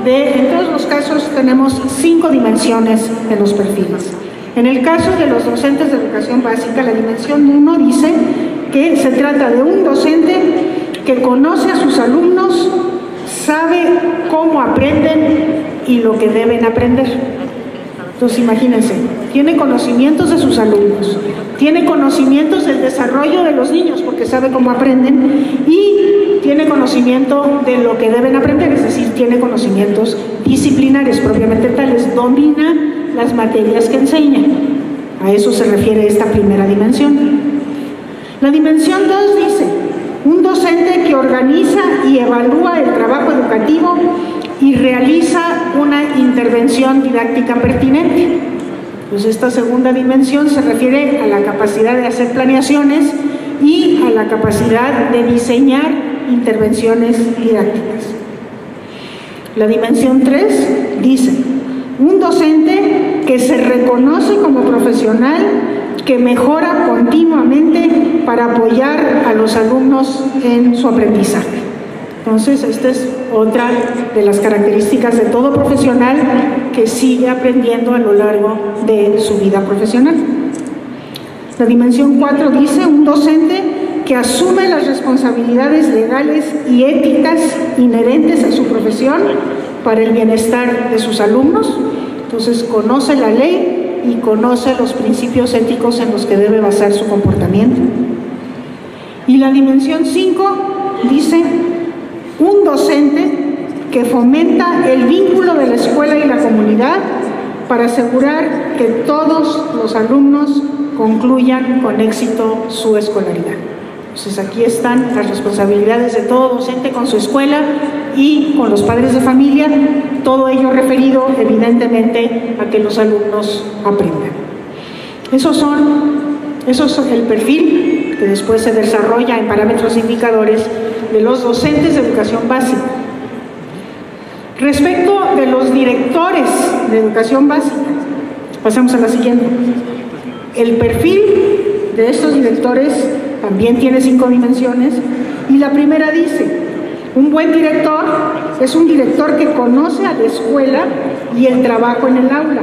en todos los casos tenemos 5 dimensiones en los perfiles. En el caso de los docentes de educación básica, la dimensión 1 dice que se trata de un docente que conoce a sus alumnos, sabe cómo aprenden y lo que deben aprender. Entonces, imagínense, tiene conocimientos de sus alumnos, tiene conocimientos del desarrollo de los niños porque sabe cómo aprenden, y tiene conocimiento de lo que deben aprender, es decir, tiene conocimientos disciplinares propiamente tales, domina las materias que enseña. A eso se refiere esta primera dimensión. La dimensión 2 dice, un docente que organiza y evalúa el trabajo educativo y realiza una intervención didáctica pertinente. Pues esta segunda dimensión se refiere a la capacidad de hacer planeaciones y a la capacidad de diseñar intervenciones didácticas. La dimensión 3 dice: un docente que se reconoce como profesional, que mejora continuamente para apoyar a los alumnos en su aprendizaje. Entonces, esta es otra de las características de todo profesional que sigue aprendiendo a lo largo de su vida profesional. La dimensión 4 dice: un docente que asume las responsabilidades legales y éticas inherentes a su profesión para el bienestar de sus alumnos. Entonces, conoce la ley y conoce los principios éticos en los que debe basar su comportamiento. Y la dimensión 5 dice: un docente que fomenta el vínculo de la escuela y la comunidad para asegurar que todos los alumnos concluyan con éxito su escolaridad. Entonces, aquí están las responsabilidades de todo docente con su escuela y con los padres de familia, todo ello referido evidentemente a que los alumnos aprendan. Esos son el perfil que después se desarrolla en parámetros indicadores de los docentes de educación básica. Respecto de los directores de educación básica, pasamos a la siguiente. El perfil de estos directores también tiene 5 dimensiones, y la primera dice: un buen director es un director que conoce a la escuela y el trabajo en el aula,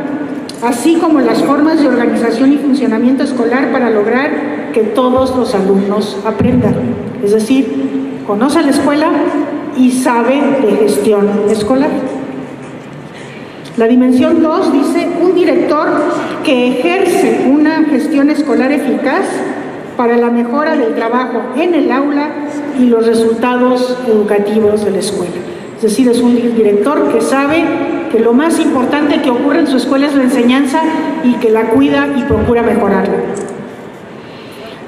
así como las formas de organización y funcionamiento escolar para lograr que todos los alumnos aprendan. Es decir, conoce a la escuela y sabe de gestión escolar. La dimensión 2 dice: un director que ejerce una gestión escolar eficaz para la mejora del trabajo en el aula y los resultados educativos de la escuela. Es decir, es un director que sabe que lo más importante que ocurre en su escuela es la enseñanza y que la cuida y procura mejorarla.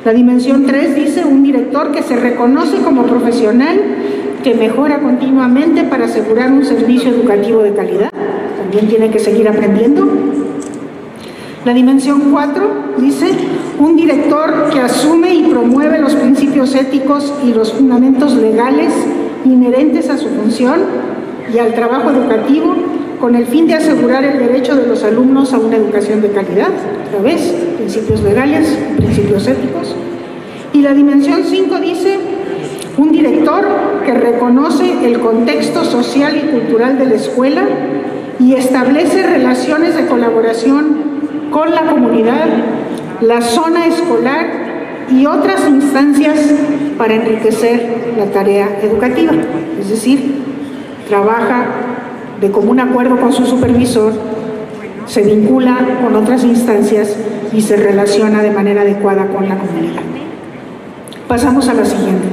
La dimensión 3 dice: un director que se reconoce como profesional, que mejora continuamente para asegurar un servicio educativo de calidad. También tiene que seguir aprendiendo. La dimensión 4 dice: un director que asume y promueve los principios éticos y los fundamentos legales inherentes a su función y al trabajo educativo, con el fin de asegurar el derecho de los alumnos a una educación de calidad. Otra vez, principios legales, principios éticos. Y la dimensión 5 dice: un director que reconoce el contexto social y cultural de la escuela y establece relaciones de colaboración con la comunidad, la zona escolar y otras instancias para enriquecer la tarea educativa. Es decir, trabaja de común acuerdo con su supervisor, se vincula con otras instancias y se relaciona de manera adecuada con la comunidad. Pasamos a la siguiente.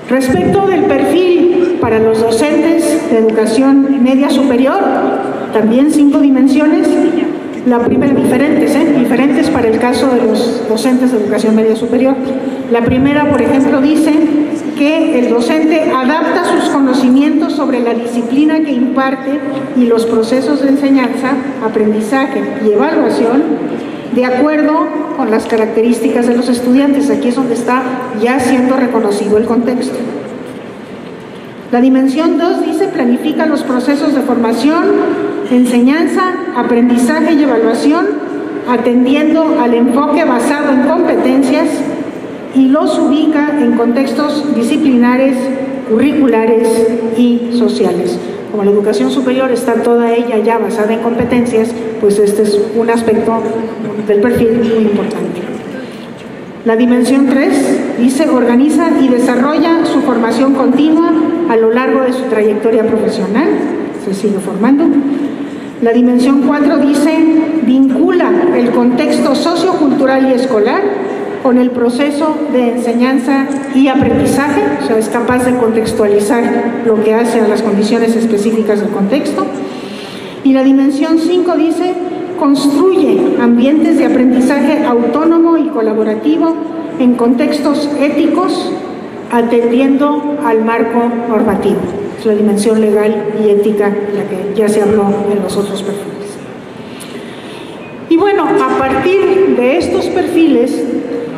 Respecto del perfil para los docentes de educación media superior, también 5 dimensiones. La primera, diferentes para el caso de los docentes de educación media superior. La primera, por ejemplo, dice que el docente adapta sus conocimientos sobre la disciplina que imparte y los procesos de enseñanza, aprendizaje y evaluación de acuerdo con las características de los estudiantes. Aquí es donde está ya siendo reconocido el contexto. La dimensión 2 dice: planifica los procesos de formación, enseñanza, aprendizaje y evaluación, atendiendo al enfoque basado en competencias, y los ubica en contextos disciplinares, curriculares y sociales. Como la educación superior está toda ella ya basada en competencias, pues este es un aspecto del perfil muy importante. La dimensión 3 dice: organiza y desarrolla su formación continua a lo largo de su trayectoria profesional, se sigue formando. La dimensión 4 dice: vincula el contexto sociocultural y escolar con el proceso de enseñanza y aprendizaje, o sea, es capaz de contextualizar lo que hace a las condiciones específicas del contexto. Y la dimensión 5 dice: construye ambientes de aprendizaje autónomo y colaborativo en contextos éticos, atendiendo al marco normativo, es la dimensión legal y ética de la que ya se habló en los otros perfiles. Y bueno, a partir de estos perfiles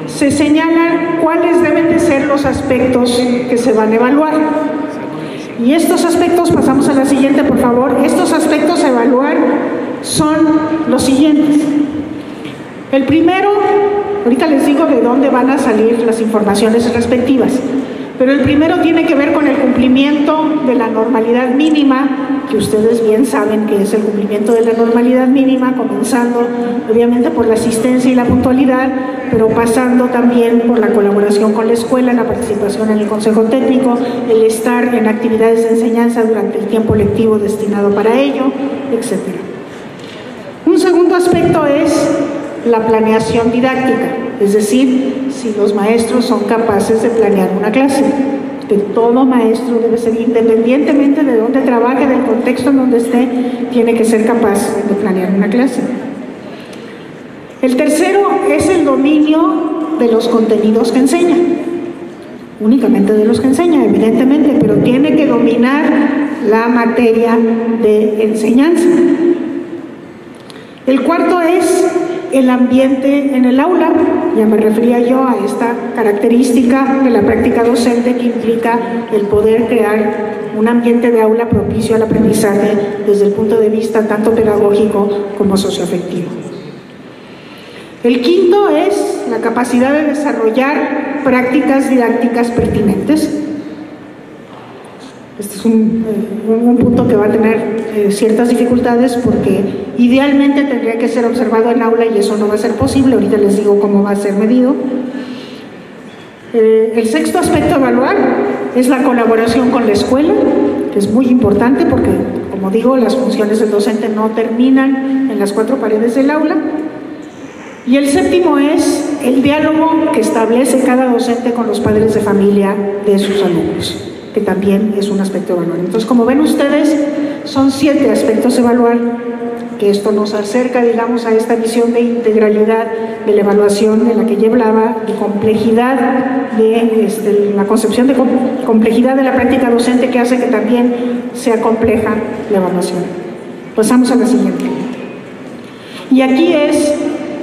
se señalan cuáles deben de ser los aspectos que se van a evaluar. Y estos aspectos, pasamos a la siguiente por favor, estos aspectos a evaluar son los siguientes. El primero, ahorita les digo de dónde van a salir las informaciones respectivas, pero el primero tiene que ver con el cumplimiento de la normalidad mínima, que ustedes bien saben que es el cumplimiento de la normalidad mínima, comenzando obviamente por la asistencia y la puntualidad, pero pasando también por la colaboración con la escuela, la participación en el consejo técnico, el estar en actividades de enseñanza durante el tiempo lectivo destinado para ello, etc. Un segundo aspecto es la planeación didáctica, es decir, si los maestros son capaces de planear una clase, que todo maestro debe ser, independientemente de dónde trabaje, del contexto en donde esté, tiene que ser capaz de planear una clase. El tercero es el dominio de los contenidos que enseña, únicamente de los que enseña, evidentemente, pero tiene que dominar la materia de enseñanza. El cuarto es el ambiente en el aula. Ya me refería yo a esta característica de la práctica docente que implica el poder crear un ambiente de aula propicio al aprendizaje desde el punto de vista tanto pedagógico como socioafectivo. El quinto es la capacidad de desarrollar prácticas didácticas pertinentes. Este es un punto que va a tener ciertas dificultades porque idealmente tendría que ser observado en aula y eso no va a ser posible. Ahorita les digo cómo va a ser medido. El sexto aspecto a evaluar es la colaboración con la escuela, que es muy importante porque, como digo, las funciones del docente no terminan en las cuatro paredes del aula. Y el séptimo es el diálogo que establece cada docente con los padres de familia de sus alumnos, que también es un aspecto a evaluar. Entonces, como ven ustedes, son 7 aspectos a evaluar, que esto nos acerca, digamos, a esta visión de integralidad de la evaluación de la que ya hablaba, de complejidad, de la concepción de complejidad de la práctica docente que hace que también sea compleja la evaluación. Pasamos a la siguiente. Y aquí es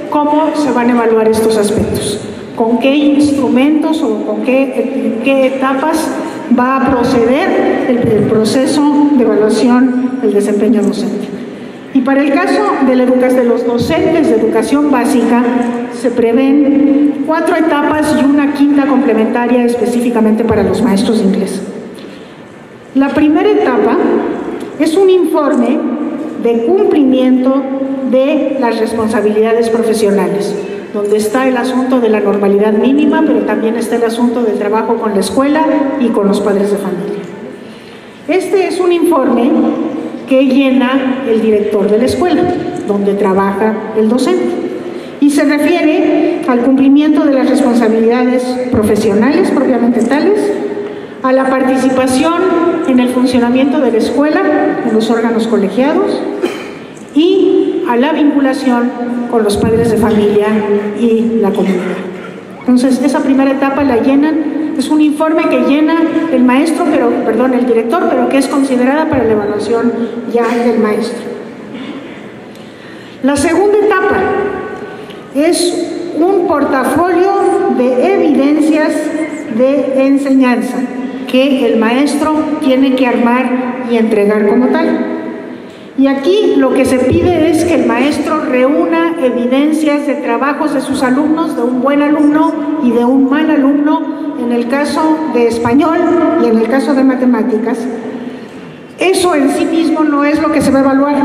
cómo se van a evaluar estos aspectos, con qué instrumentos o con qué etapas va a proceder el proceso de evaluación del desempeño docente. Y para el caso de los docentes de educación básica, se prevén 4 etapas y una quinta complementaria específicamente para los maestros de inglés. La primera etapa es un informe de cumplimiento de las responsabilidades profesionales, donde está el asunto de la normalidad mínima, pero también está el asunto del trabajo con la escuela y con los padres de familia. Este es un informe que llena el director de la escuela, donde trabaja el docente, y se refiere al cumplimiento de las responsabilidades profesionales propiamente tales, a la participación en el funcionamiento de la escuela, en los órganos colegiados, y a la vinculación con los padres de familia y la comunidad. Entonces, esa primera etapa la llenan, es un informe que llena el maestro, el director, pero que es considerada para la evaluación ya del maestro. La segunda etapa es un portafolio de evidencias de enseñanza que el maestro tiene que armar y entregar como tal. Y aquí lo que se pide es que el maestro reúna evidencias de trabajos de sus alumnos, de un buen alumno y de un mal alumno, en el caso de español y en el caso de matemáticas. Eso en sí mismo no es lo que se va a evaluar,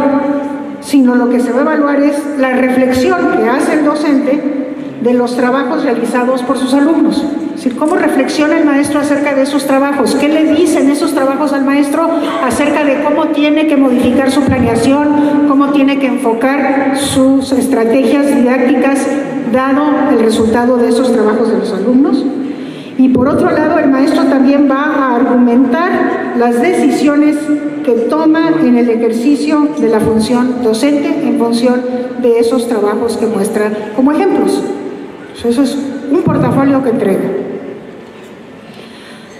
sino lo que se va a evaluar es la reflexión que hace el docente de los trabajos realizados por sus alumnos. Es decir, cómo reflexiona el maestro acerca de esos trabajos, qué le dicen esos trabajos al maestro acerca de cómo tiene que modificar su planeación, cómo tiene que enfocar sus estrategias didácticas dado el resultado de esos trabajos de los alumnos. Y por otro lado, el maestro también va a argumentar las decisiones que toma en el ejercicio de la función docente en función de esos trabajos que muestra como ejemplos. Eso es un portafolio que entrega.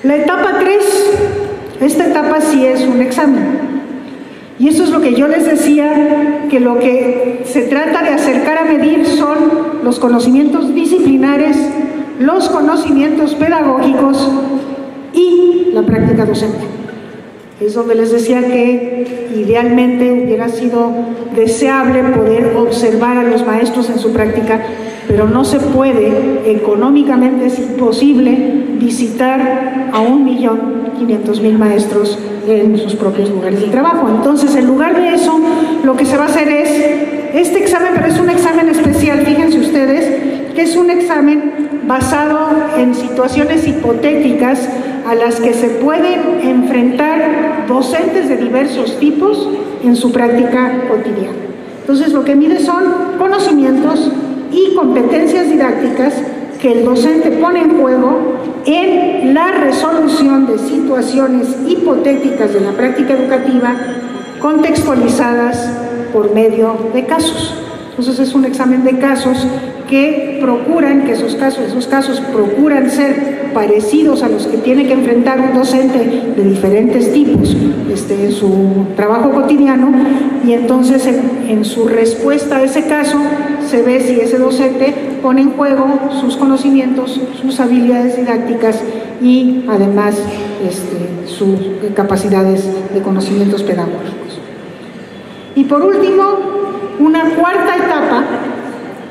La etapa 3, esta etapa sí es un examen. Y eso es lo que yo les decía, que lo que se trata de acercar a medir son los conocimientos disciplinares, los conocimientos pedagógicos y la práctica docente. Es donde les decía que idealmente hubiera sido deseable poder observar a los maestros en su práctica, pero no se puede, económicamente es imposible visitar a 1.500.000 maestros en sus propios lugares de trabajo. Entonces, en lugar de eso, lo que se va a hacer es este examen, pero es un examen especial, fíjense ustedes, que es un examen basado en situaciones hipotéticas a las que se pueden enfrentar docentes de diversos tipos en su práctica cotidiana. Entonces, lo que mide son conocimientos y competencias didácticas que el docente pone en juego en la resolución de situaciones hipotéticas de la práctica educativa contextualizadas por medio de casos. Entonces es un examen de casos que procuran, que esos casos procuran ser parecidos a los que tiene que enfrentar un docente de diferentes tipos en su trabajo cotidiano, y entonces en su respuesta a ese caso se ve si ese docente pone en juego sus conocimientos, sus habilidades didácticas y además sus capacidades de conocimientos pedagógicos. Y por último, una cuarta etapa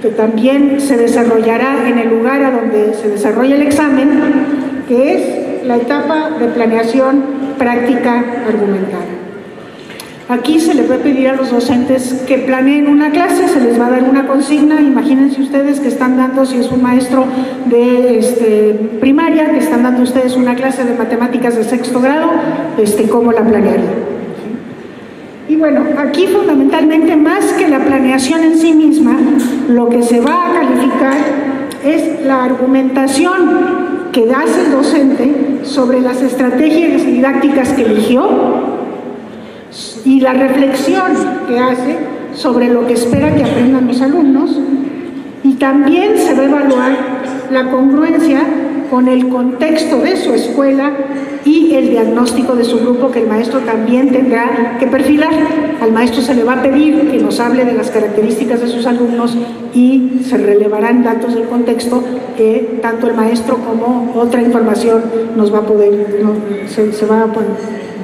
que también se desarrollará en el lugar a donde se desarrolla el examen, que es la etapa de planeación práctica argumentada. Aquí se les va a pedir a los docentes que planeen una clase, se les va a dar una consigna. Imagínense ustedes que están dando, si es un maestro de primaria, que están dando ustedes una clase de matemáticas de 6º grado, ¿cómo la planearían? Y bueno, aquí fundamentalmente, más que la planeación en sí misma, lo que se va a calificar es la argumentación que hace el docente sobre las estrategias didácticas que eligió y la reflexión que hace sobre lo que espera que aprendan los alumnos, y también se va a evaluar la congruencia con el contexto de su escuela y el diagnóstico de su grupo, que el maestro también tendrá que perfilar. Al maestro se le va a pedir que nos hable de las características de sus alumnos y se relevarán datos del contexto que tanto el maestro como otra información nos va a poder,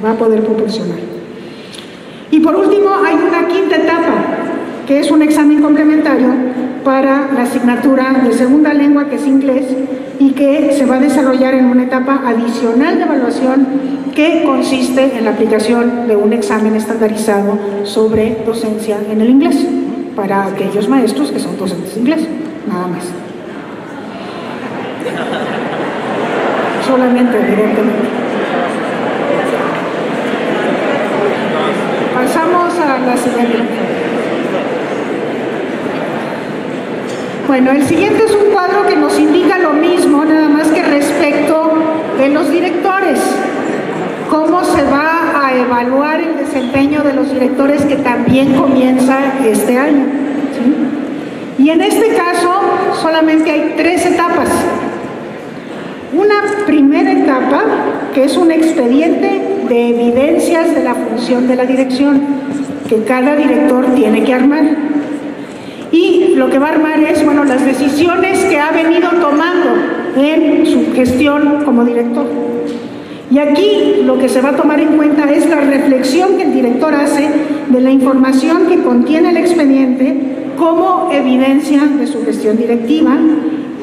va a poder proporcionar. Y por último, hay una quinta etapa, que es un examen complementario para la asignatura de segunda lengua, que es inglés, y que se va a desarrollar en una etapa adicional de evaluación que consiste en la aplicación de un examen estandarizado sobre docencia en el inglés para aquellos maestros que son docentes de inglés, nada más. Solamente, evidentemente. Pasamos a la siguiente. Bueno, el siguiente es un cuadro que nos indica lo mismo, nada más que respecto de los directores. Cómo se va a evaluar el desempeño de los directores, que también comienza este año, ¿sí? Y en este caso solamente hay 3 etapas. Una primera etapa, que es un expediente de evidencias de la función de la dirección, que cada director tiene que armar. Y lo que va a armar es, bueno, las decisiones que ha venido tomando en su gestión como director. Y aquí lo que se va a tomar en cuenta es la reflexión que el director hace de la información que contiene el expediente como evidencia de su gestión directiva,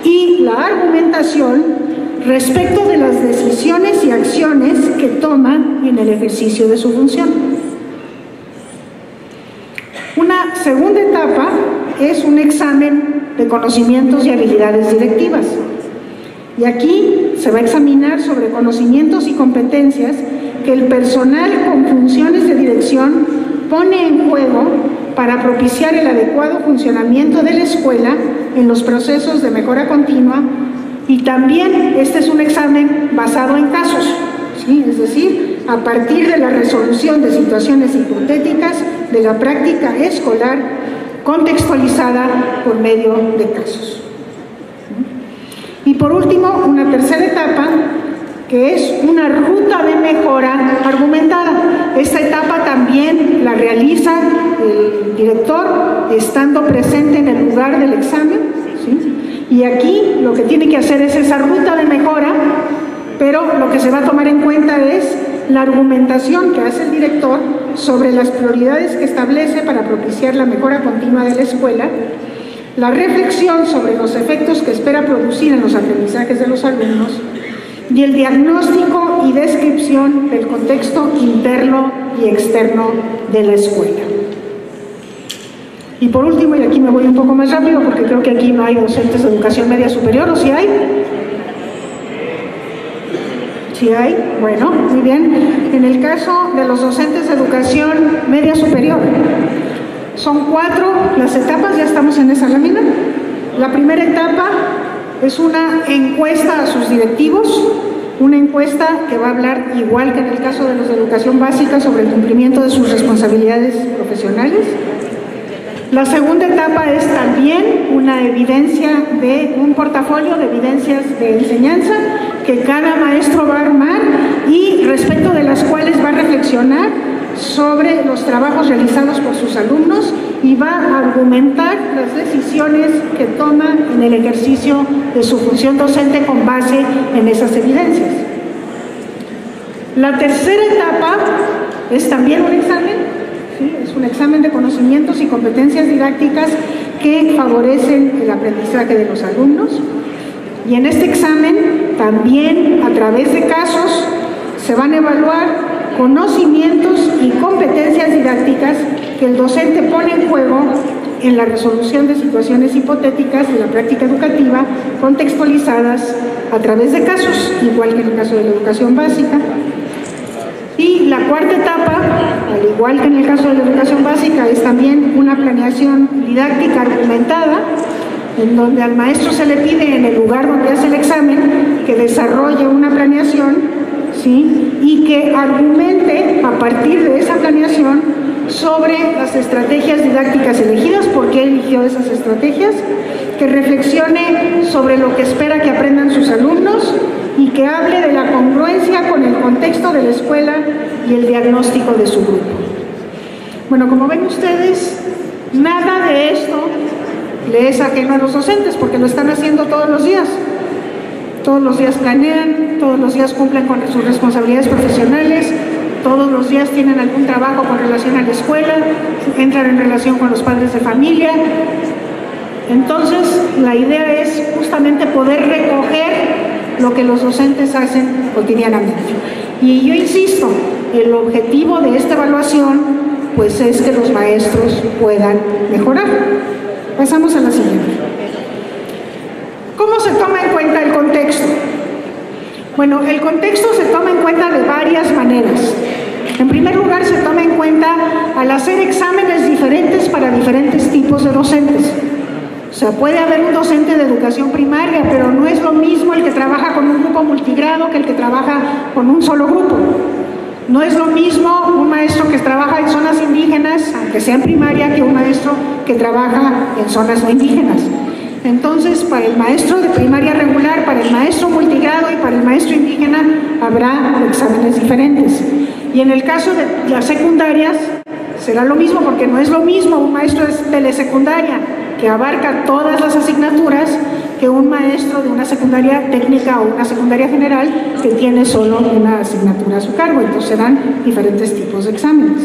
y la argumentación respecto de las decisiones y acciones que toma en el ejercicio de su función. Una segunda etapa es un examen de conocimientos y habilidades directivas. Y aquí se va a examinar sobre conocimientos y competencias que el personal con funciones de dirección pone en juego para propiciar el adecuado funcionamiento de la escuela en los procesos de mejora continua. Y también este es un examen basado en casos, ¿sí? Es decir, a partir de la resolución de situaciones hipotéticas de la práctica escolar contextualizada por medio de casos. Y por último, una tercera etapa que es una ruta de mejora argumentada. Esta etapa también la realiza el director estando presente en el lugar del examen, ¿sí? Y aquí lo que tiene que hacer es esa ruta de mejora, pero lo que se va a tomar en cuenta es la argumentación que hace el director sobre las prioridades que establece para propiciar la mejora continua de la escuela, la reflexión sobre los efectos que espera producir en los aprendizajes de los alumnos y el diagnóstico y descripción del contexto interno y externo de la escuela. Y por último, y aquí me voy un poco más rápido porque creo que aquí no hay docentes de educación media superior, ¿o sí hay? ¿Sí hay? Bueno, muy bien. En el caso de los docentes de educación media superior, son 4 las etapas, ya estamos en esa lámina. La primera etapa es una encuesta a sus directivos, una encuesta que va a hablar, igual que en el caso de los de educación básica, sobre el cumplimiento de sus responsabilidades profesionales. La segunda etapa es también una evidencia de un portafolio de evidencias de enseñanza que cada maestro va a armar y respecto de las cuales va a reflexionar sobre los trabajos realizados por sus alumnos y va a argumentar las decisiones que toma en el ejercicio de su función docente con base en esas evidencias. La tercera etapa es también un examen, ¿sí? Es un examen de conocimientos y competencias didácticas que favorecen el aprendizaje de los alumnos. Y en este examen también a través de casos se van a evaluar conocimientos y competencias didácticas que el docente pone en juego en la resolución de situaciones hipotéticas de la práctica educativa contextualizadas a través de casos, igual que en el caso de la educación básica. Y la cuarta etapa, al igual que en el caso de la educación básica, es también una planeación didáctica argumentada, en donde al maestro se le pide en el lugar donde hace el examen que desarrolle una planeación, ¿sí? Y que argumente a partir de esa planeación sobre las estrategias didácticas elegidas, por qué eligió esas estrategias, que reflexione sobre lo que espera que aprendan sus alumnos y que hable de la congruencia con el contexto de la escuela y el diagnóstico de su grupo. Bueno, como ven ustedes, nada de esto le es ajeno a los docentes porque lo están haciendo todos los días. Todos los días planean, todos los días cumplen con sus responsabilidades profesionales, todos los días tienen algún trabajo con relación a la escuela, entran en relación con los padres de familia. Entonces, la idea es justamente poder recoger lo que los docentes hacen cotidianamente. Y yo insisto, el objetivo de esta evaluación pues es que los maestros puedan mejorar. Pasamos a la siguiente. ¿Cómo se toma en cuenta el contexto? Bueno, el contexto se toma en cuenta de varias maneras. En primer lugar, se toma en cuenta al hacer exámenes diferentes para diferentes tipos de docentes. O sea, puede haber un docente de educación primaria, pero no es lo mismo el que trabaja con un grupo multigrado que el que trabaja con un solo grupo. No es lo mismo un maestro que trabaja en zonas indígenas, aunque sea en primaria, que un maestro que trabaja en zonas no indígenas. Entonces, para el maestro de primaria regular, para el maestro multigrado y para el maestro indígena habrá exámenes diferentes. Y en el caso de las secundarias será lo mismo, porque no es lo mismo un maestro de telesecundaria que abarca todas las asignaturas que un maestro de una secundaria técnica o una secundaria general que tiene solo una asignatura a su cargo. Entonces serán diferentes tipos de exámenes.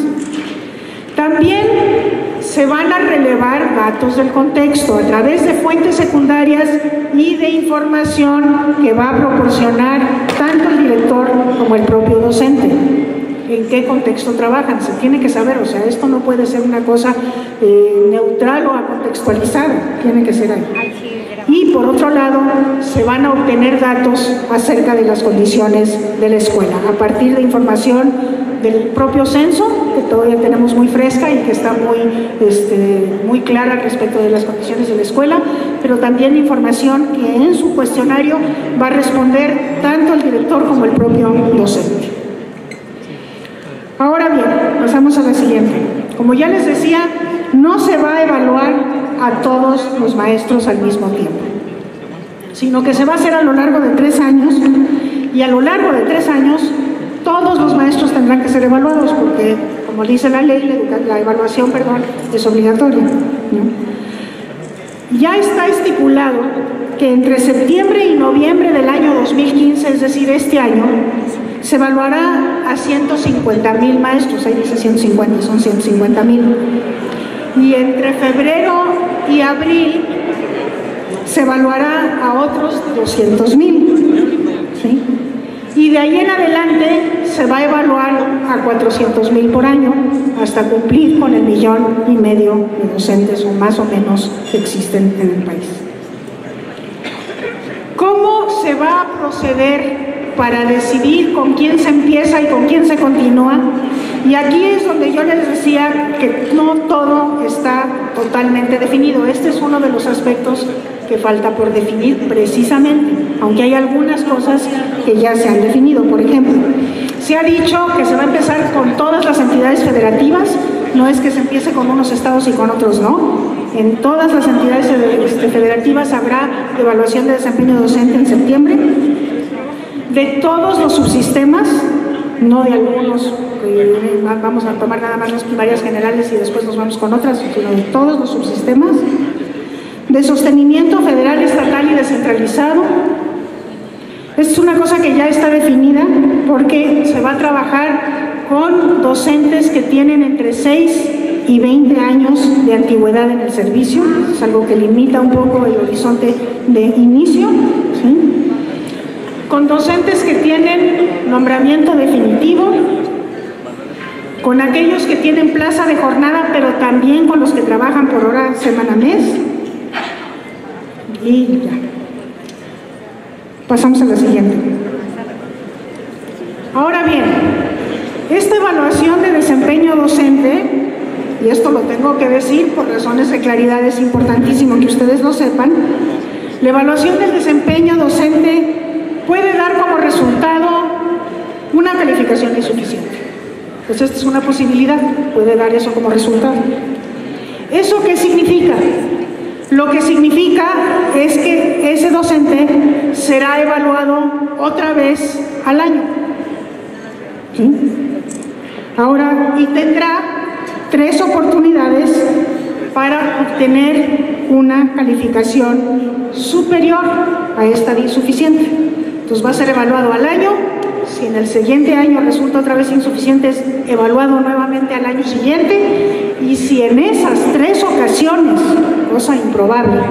También se van a relevar datos del contexto a través de fuentes secundarias y de información que va a proporcionar tanto el director como el propio docente. ¿En qué contexto trabajan? Se tiene que saber, o sea, esto no puede ser una cosa neutral o acontextualizada, tiene que ser ahí. Y por otro lado, se van a obtener datos acerca de las condiciones de la escuela, a partir de información del propio censo, que todavía tenemos muy fresca y que está muy clara respecto de las condiciones de la escuela, pero también información que en su cuestionario va a responder tanto el director como el propio docente. Ahora bien, pasamos a la siguiente. Como ya les decía, no se va a evaluar a todos los maestros al mismo tiempo, sino que se va a hacer a lo largo de 3 años y a lo largo de 3 años todos los maestros tendrán que ser evaluados porque, como dice la ley, la evaluación es obligatoria, ¿no? Ya está estipulado que entre septiembre y noviembre del año 2015, es decir, este año, se evaluará a 150,000 maestros, ahí dice 150, son 150,000. Y entre febrero y abril se evaluará a otros 200,000, ¿sí? Y de ahí en adelante se va a evaluar a 400,000 por año hasta cumplir con el 1,5 millones de docentes o más o menos que existen en el país. ¿Cómo se va a proceder para decidir con quién se empieza y con quién se continúa? Y aquí es donde yo les decía que no todo está totalmente definido. Este es uno de los aspectos que falta por definir precisamente, aunque hay algunas cosas que ya se han definido. Por ejemplo, se ha dicho que se va a empezar con todas las entidades federativas, no es que se empiece con unos estados y con otros no. En todas las entidades federativas habrá evaluación de desempeño docente en septiembre, de todos los subsistemas, no de algunos, vamos a tomar nada más las primarias generales y después nos vamos con otras, sino de todos los subsistemas, de sostenimiento federal, estatal y descentralizado. Es una cosa que ya está definida porque se va a trabajar con docentes que tienen entre 6 y 20 años de antigüedad en el servicio, es algo que limita un poco el horizonte de inicio, ¿sí? Con docentes que tienen nombramiento definitivo, con aquellos que tienen plaza de jornada, pero también con los que trabajan por hora semana-mes. Y ya. Pasamos a la siguiente. Ahora bien, esta evaluación de desempeño docente, y esto lo tengo que decir por razones de claridad, es importantísimo que ustedes lo sepan, la evaluación del desempeño docente puede dar como resultado una calificación insuficiente. Pues esta es una posibilidad, puede dar eso como resultado. ¿Eso qué significa? Lo que significa es que ese docente será evaluado otra vez al año, ¿sí? Ahora, y tendrá 3 oportunidades para obtener una calificación superior a esta de insuficiente. Entonces va a ser evaluado al año, si en el siguiente año resulta otra vez insuficiente, es evaluado nuevamente al año siguiente, y si en esas 3 ocasiones, cosa improbable,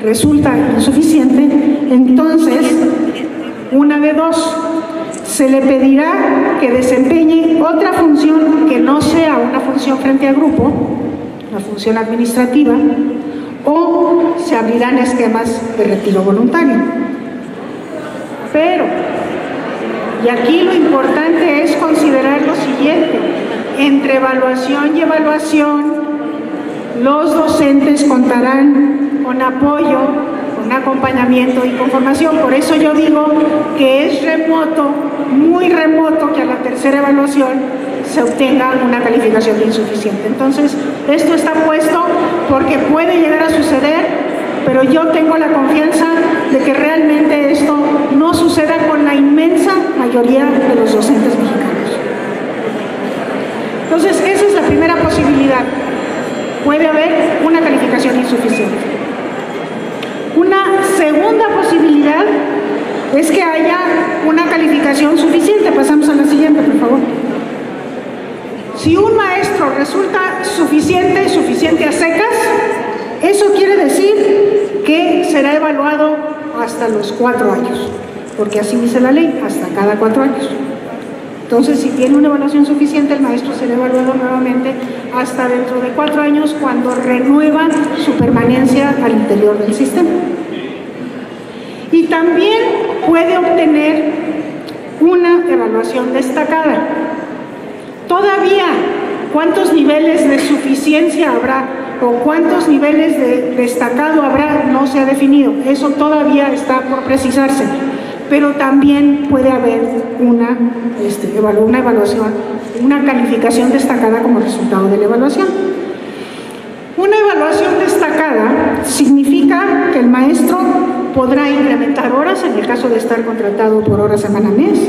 resulta insuficiente, entonces, una de dos, se le pedirá que desempeñe otra función que no sea una función frente al grupo, una función administrativa, o se abrirán esquemas de retiro voluntario. Pero, y aquí lo importante es considerar lo siguiente: entre evaluación y evaluación, los docentes contarán con apoyo, con acompañamiento y con formación. Por eso yo digo que es remoto, muy remoto, que a la tercera evaluación se obtenga una calificación insuficiente. Entonces, esto está puesto porque puede llegar a suceder, pero yo tengo la confianza de que realmente esto no suceda con la inmensa mayoría de los docentes mexicanos. Entonces, esa es la primera posibilidad. Puede haber una calificación insuficiente. Una segunda posibilidad es que haya una calificación suficiente. Pasamos a la siguiente, por favor. Si un maestro resulta suficiente a secas, eso quiere decir que será evaluado hasta los 4 años, porque así dice la ley, hasta cada 4 años. Entonces, si tiene una evaluación suficiente, el maestro será evaluado nuevamente hasta dentro de 4 años, cuando renueva su permanencia al interior del sistema. Y también puede obtener una evaluación destacada. Todavía, ¿cuántos niveles de suficiencia habrá o cuántos niveles de destacado habrá? No se ha definido. Eso todavía está por precisarse. Pero también puede haber una evaluación, una calificación destacada como resultado de la evaluación. Una evaluación destacada significa que el maestro podrá incrementar horas en el caso de estar contratado por hora, semana, mes,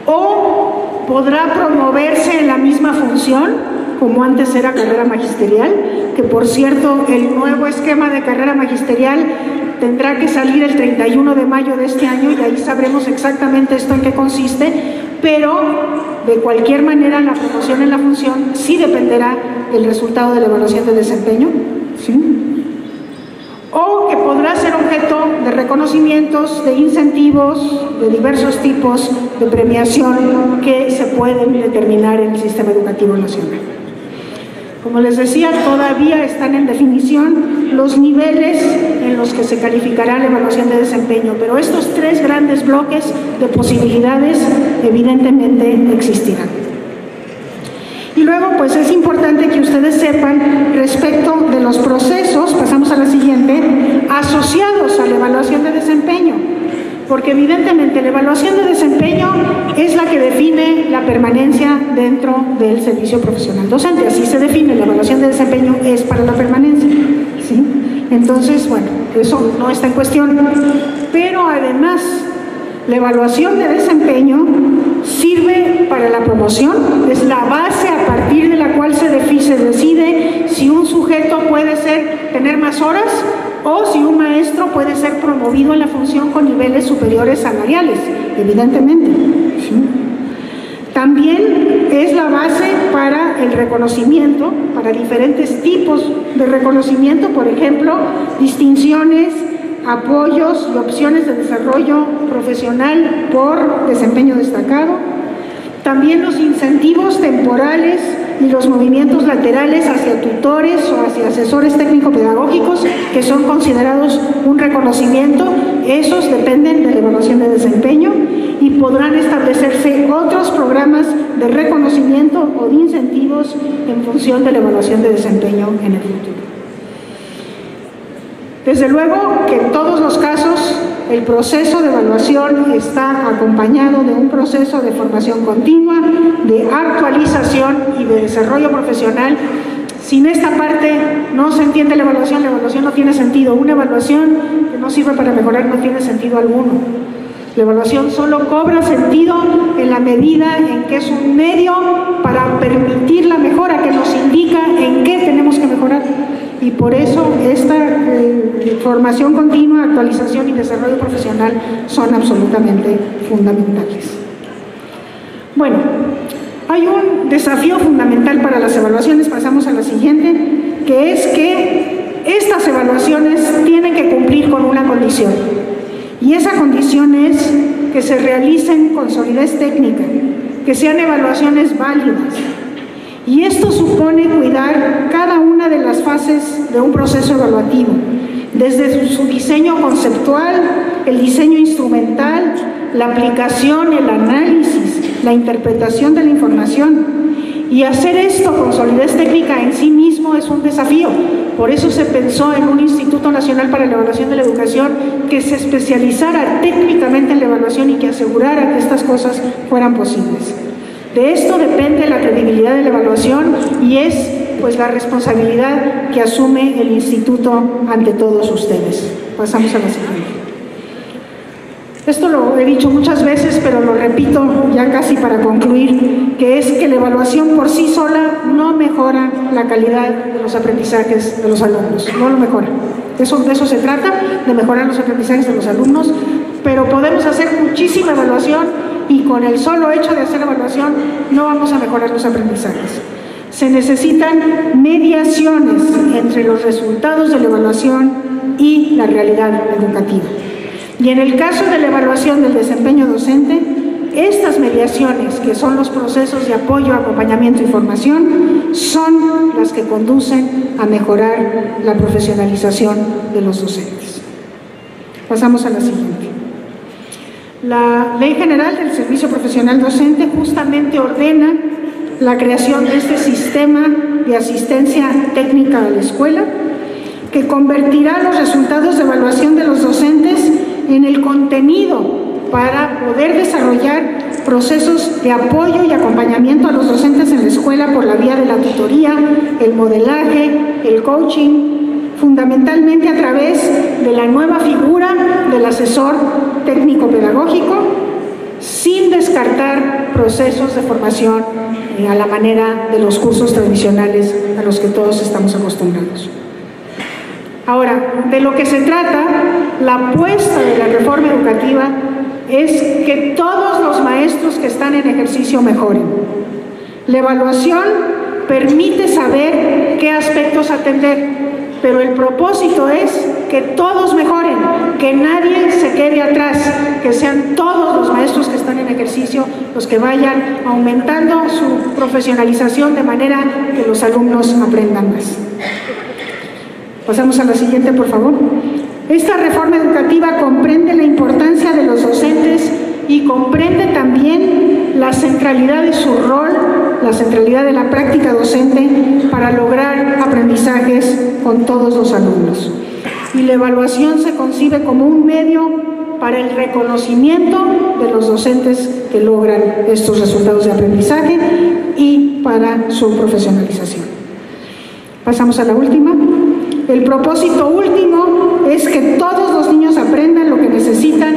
o podrá promoverse en la misma función, como antes era carrera magisterial, que por cierto, el nuevo esquema de carrera magisterial tendrá que salir el 31 de mayo de este año y ahí sabremos exactamente esto en qué consiste, pero de cualquier manera la promoción en la función sí dependerá del resultado de la evaluación de desempeño, ¿sí? O que podrá ser objeto de reconocimientos, de incentivos, de diversos tipos de premiación que se pueden determinar en el sistema educativo nacional. Como les decía, todavía están en definición los niveles en los que se calificará la evaluación de desempeño, pero estos tres grandes bloques de posibilidades evidentemente existirán. Y luego, pues es importante que ustedes sepan respecto de los procesos, pasamos a la siguiente, asociados a la evaluación de desempeño, porque evidentemente la evaluación de desempeño es la que define la permanencia dentro del servicio profesional docente. Así se define, la evaluación de desempeño es para la permanencia, ¿sí? Entonces, bueno, eso no está en cuestión, pero además la evaluación de desempeño sirve para la promoción, es la base a partir de la cual se decide si un sujeto puede tener más horas o si un maestro puede ser promovido en la función con niveles superiores salariales, evidentemente, ¿sí? También es la base para el reconocimiento, para diferentes tipos de reconocimiento, por ejemplo, distinciones, apoyos y opciones de desarrollo profesional por desempeño destacado. También los incentivos temporales y los movimientos laterales hacia tutores o hacia asesores técnico-pedagógicos que son considerados un reconocimiento, esos dependen de la evaluación de desempeño y podrán establecerse otros programas de reconocimiento o de incentivos en función de la evaluación de desempeño en el futuro. Desde luego que en todos los casos el proceso de evaluación está acompañado de un proceso de formación continua, de actualización y de desarrollo profesional. Sin esta parte no se entiende la evaluación no tiene sentido. Una evaluación que no sirve para mejorar no tiene sentido alguno. La evaluación solo cobra sentido en la medida en que es un medio para permitir la mejora, que nos indica en qué tenemos que mejorar. Y por eso esta formación continua, actualización y desarrollo profesional son absolutamente fundamentales. Bueno, hay un desafío fundamental para las evaluaciones, pasamos a la siguiente, que es que estas evaluaciones tienen que cumplir con una condición. Y esa condición es que se realicen con solidez técnica, que sean evaluaciones válidas. Y esto supone cuidar cada una de las fases de un proceso evaluativo, desde su diseño conceptual, el diseño instrumental, la aplicación, el análisis, la interpretación de la información. Y hacer esto con solidez técnica en sí mismo es un desafío. Por eso se pensó en un Instituto Nacional para la Evaluación de la Educación que se especializara técnicamente en la evaluación y que asegurara que estas cosas fueran posibles. De esto depende la credibilidad de la evaluación y es pues la responsabilidad que asume el instituto ante todos ustedes. Pasamos a la siguiente. Esto lo he dicho muchas veces, pero lo repito ya casi para concluir, que es que la evaluación por sí sola no mejora la calidad de los aprendizajes de los alumnos, no lo mejora. De eso se trata, de mejorar los aprendizajes de los alumnos, pero podemos hacer muchísima evaluación y con el solo hecho de hacer evaluación no vamos a mejorar los aprendizajes. Se necesitan mediaciones entre los resultados de la evaluación y la realidad educativa. Y en el caso de la evaluación del desempeño docente, estas mediaciones, que son los procesos de apoyo, acompañamiento y formación, son las que conducen a mejorar la profesionalización de los docentes. Pasamos a la siguiente. La Ley General del Servicio Profesional Docente justamente ordena la creación de este sistema de asistencia técnica a la escuela, que convertirá los resultados de evaluación de los docentes en el contenido para poder desarrollar procesos de apoyo y acompañamiento a los docentes en la escuela por la vía de la tutoría, el modelaje, el coaching, fundamentalmente a través de la nueva figura del asesor técnico-pedagógico, sin descartar procesos de formación a la manera de los cursos tradicionales a los que todos estamos acostumbrados. Ahora, de lo que se trata, la apuesta de la reforma educativa es que todos los maestros que están en ejercicio mejoren. La evaluación permite saber qué aspectos atender, pero el propósito es que todos mejoren, que nadie se quede atrás, que sean todos los maestros que están en ejercicio los que vayan aumentando su profesionalización de manera que los alumnos aprendan más. Pasamos a la siguiente, por favor. Esta reforma educativa comprende la importancia de los docentes y comprende también la centralidad de su rol, la centralidad de la práctica docente para lograr aprendizajes con todos los alumnos. Y la evaluación se concibe como un medio para el reconocimiento de los docentes que logran estos resultados de aprendizaje y para su profesionalización. Pasamos a la última. El propósito último es que todos los niños aprendan lo que necesitan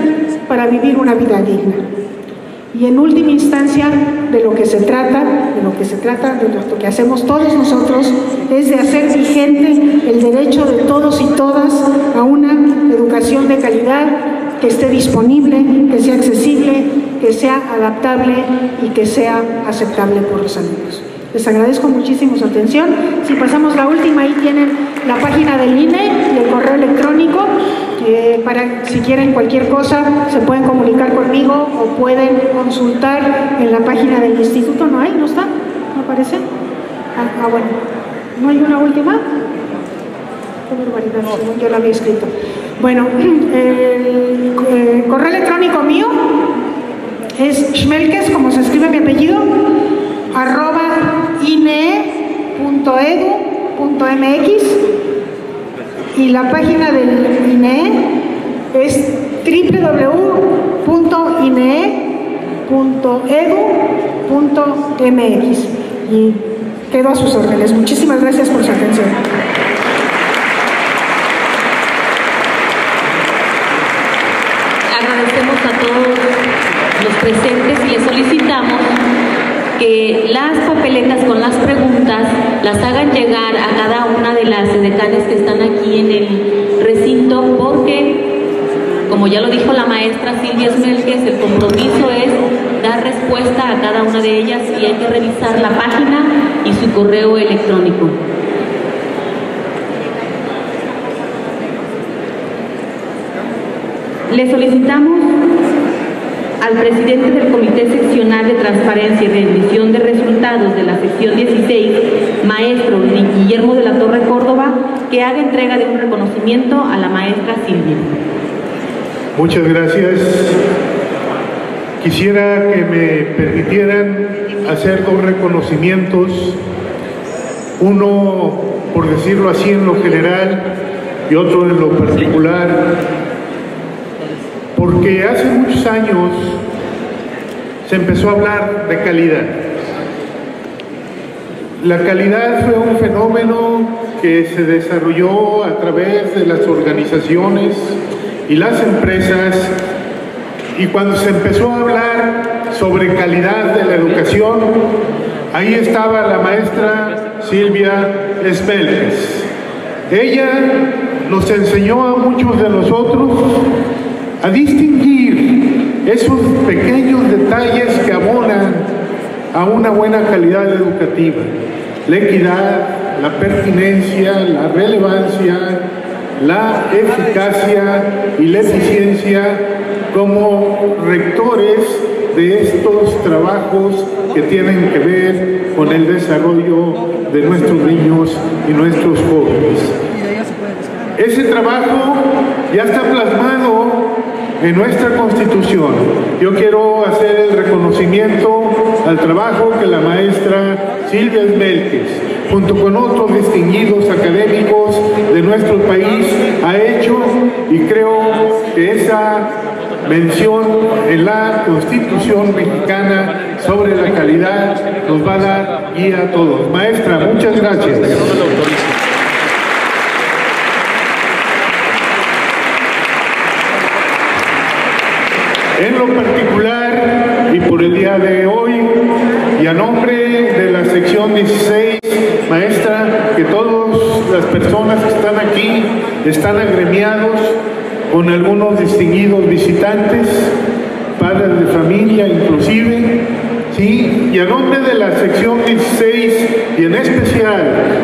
para vivir una vida digna. Y en última instancia, de lo que se trata, de lo que hacemos todos nosotros, es de hacer vigente el derecho de todos y todas a una educación de calidad que esté disponible, que sea accesible, que sea adaptable y que sea aceptable por los alumnos. Les agradezco muchísimo su atención. Si pasamos la última, ahí tienen la página del INE y el correo electrónico. Para si quieren cualquier cosa, se pueden comunicar conmigo o pueden consultar en la página del instituto. ¿No hay? ¿No está? ¿No aparece? Bueno. ¿No hay una última? Qué barbaridad, según yo la había escrito. Bueno, el correo electrónico mío es Schmelkes, como se escribe mi apellido, @ine.edu.mx, y la página del INE es www.ine.edu.mx, y quedo a sus órdenes. Muchísimas gracias por su atención. Agradecemos a todos los presentes y les solicitamos que las papeletas con las preguntas las hagan llegar a cada una de las decanes que están aquí en el recinto, porque, como ya lo dijo la maestra Silvia Smelkes, el compromiso es dar respuesta a cada una de ellas y hay que revisar la página y su correo electrónico. Le solicitamos al presidente del Comité Seccional de Transparencia y Rendición de Resultados de la sección 16, maestro Guillermo de la Torre Córdoba, que haga entrega de un reconocimiento a la maestra Silvia. Muchas gracias. Quisiera que me permitieran hacer dos reconocimientos, uno, por decirlo así, en lo general y otro en lo particular. Porque hace muchos años se empezó a hablar de calidad. La calidad fue un fenómeno que se desarrolló a través de las organizaciones y las empresas, y cuando se empezó a hablar sobre calidad de la educación, ahí estaba la maestra Silvia Smelkes. Ella nos enseñó a muchos de nosotros a distinguir esos pequeños detalles que abonan a una buena calidad educativa: la equidad, la pertinencia, la relevancia, la eficacia y la eficiencia como rectores de estos trabajos que tienen que ver con el desarrollo de nuestros niños y nuestros jóvenes. Ese trabajo ya está plasmado en nuestra Constitución. Yo quiero hacer el reconocimiento al trabajo que la maestra Silvia Smelkes, junto con otros distinguidos académicos de nuestro país, ha hecho, y creo que esa mención en la Constitución mexicana sobre la calidad nos va a dar guía a todos. Maestra, muchas gracias. En lo particular y por el día de hoy, y a nombre de la sección 16, maestra, que todas las personas que están aquí están agremiados con algunos distinguidos visitantes, padres de familia inclusive, ¿sí? Y a nombre de la sección 16 y en especial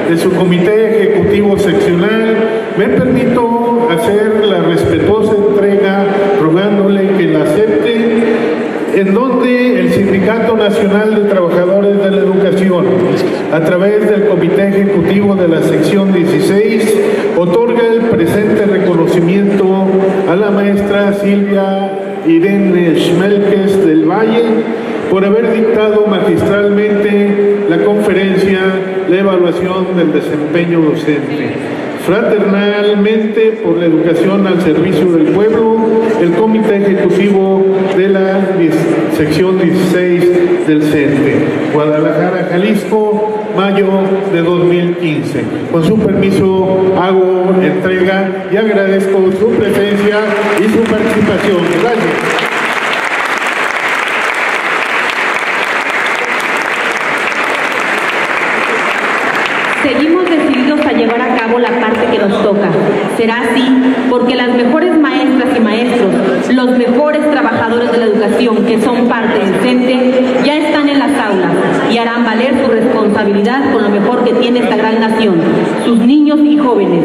de su comité ejecutivo seccional, me permito hacer la respetuosa entrega, rogándole que la acepte, en donde el Sindicato Nacional de Trabajadores de la Educación, a través del Comité Ejecutivo de la Sección 16, otorga el presente reconocimiento a la maestra Silvia Irene Schmelkes del Valle por haber dictado magistralmente la conferencia La evaluación del desempeño docente. Fraternalmente, por la educación al servicio del pueblo, el Comité Ejecutivo de la sección 16 del CENTE, Guadalajara, Jalisco, mayo de 2015. Con su permiso, hago entrega y agradezco su presencia y su participación. Gracias. Seguimos decididos a llevar a cabo la parte que nos toca. Será así porque las mejores maestras y maestros, los mejores trabajadores de la educación que son parte del CENTE, ya están en las aulas y harán valer su responsabilidad con lo mejor que tiene esta gran nación, sus niños y jóvenes.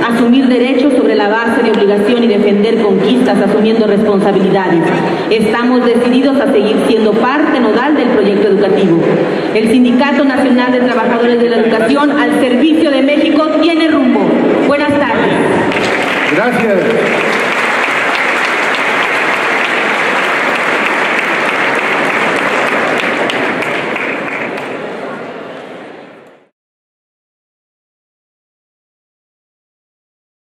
Asumir derechos sobre la base de obligación y defender conquistas asumiendo responsabilidades. Estamos decididos a seguir siendo parte nodal del proyecto educativo. El Sindicato Nacional de Trabajadores de la Educación al servicio de México tiene rumbo. Buenas tardes. Gracias.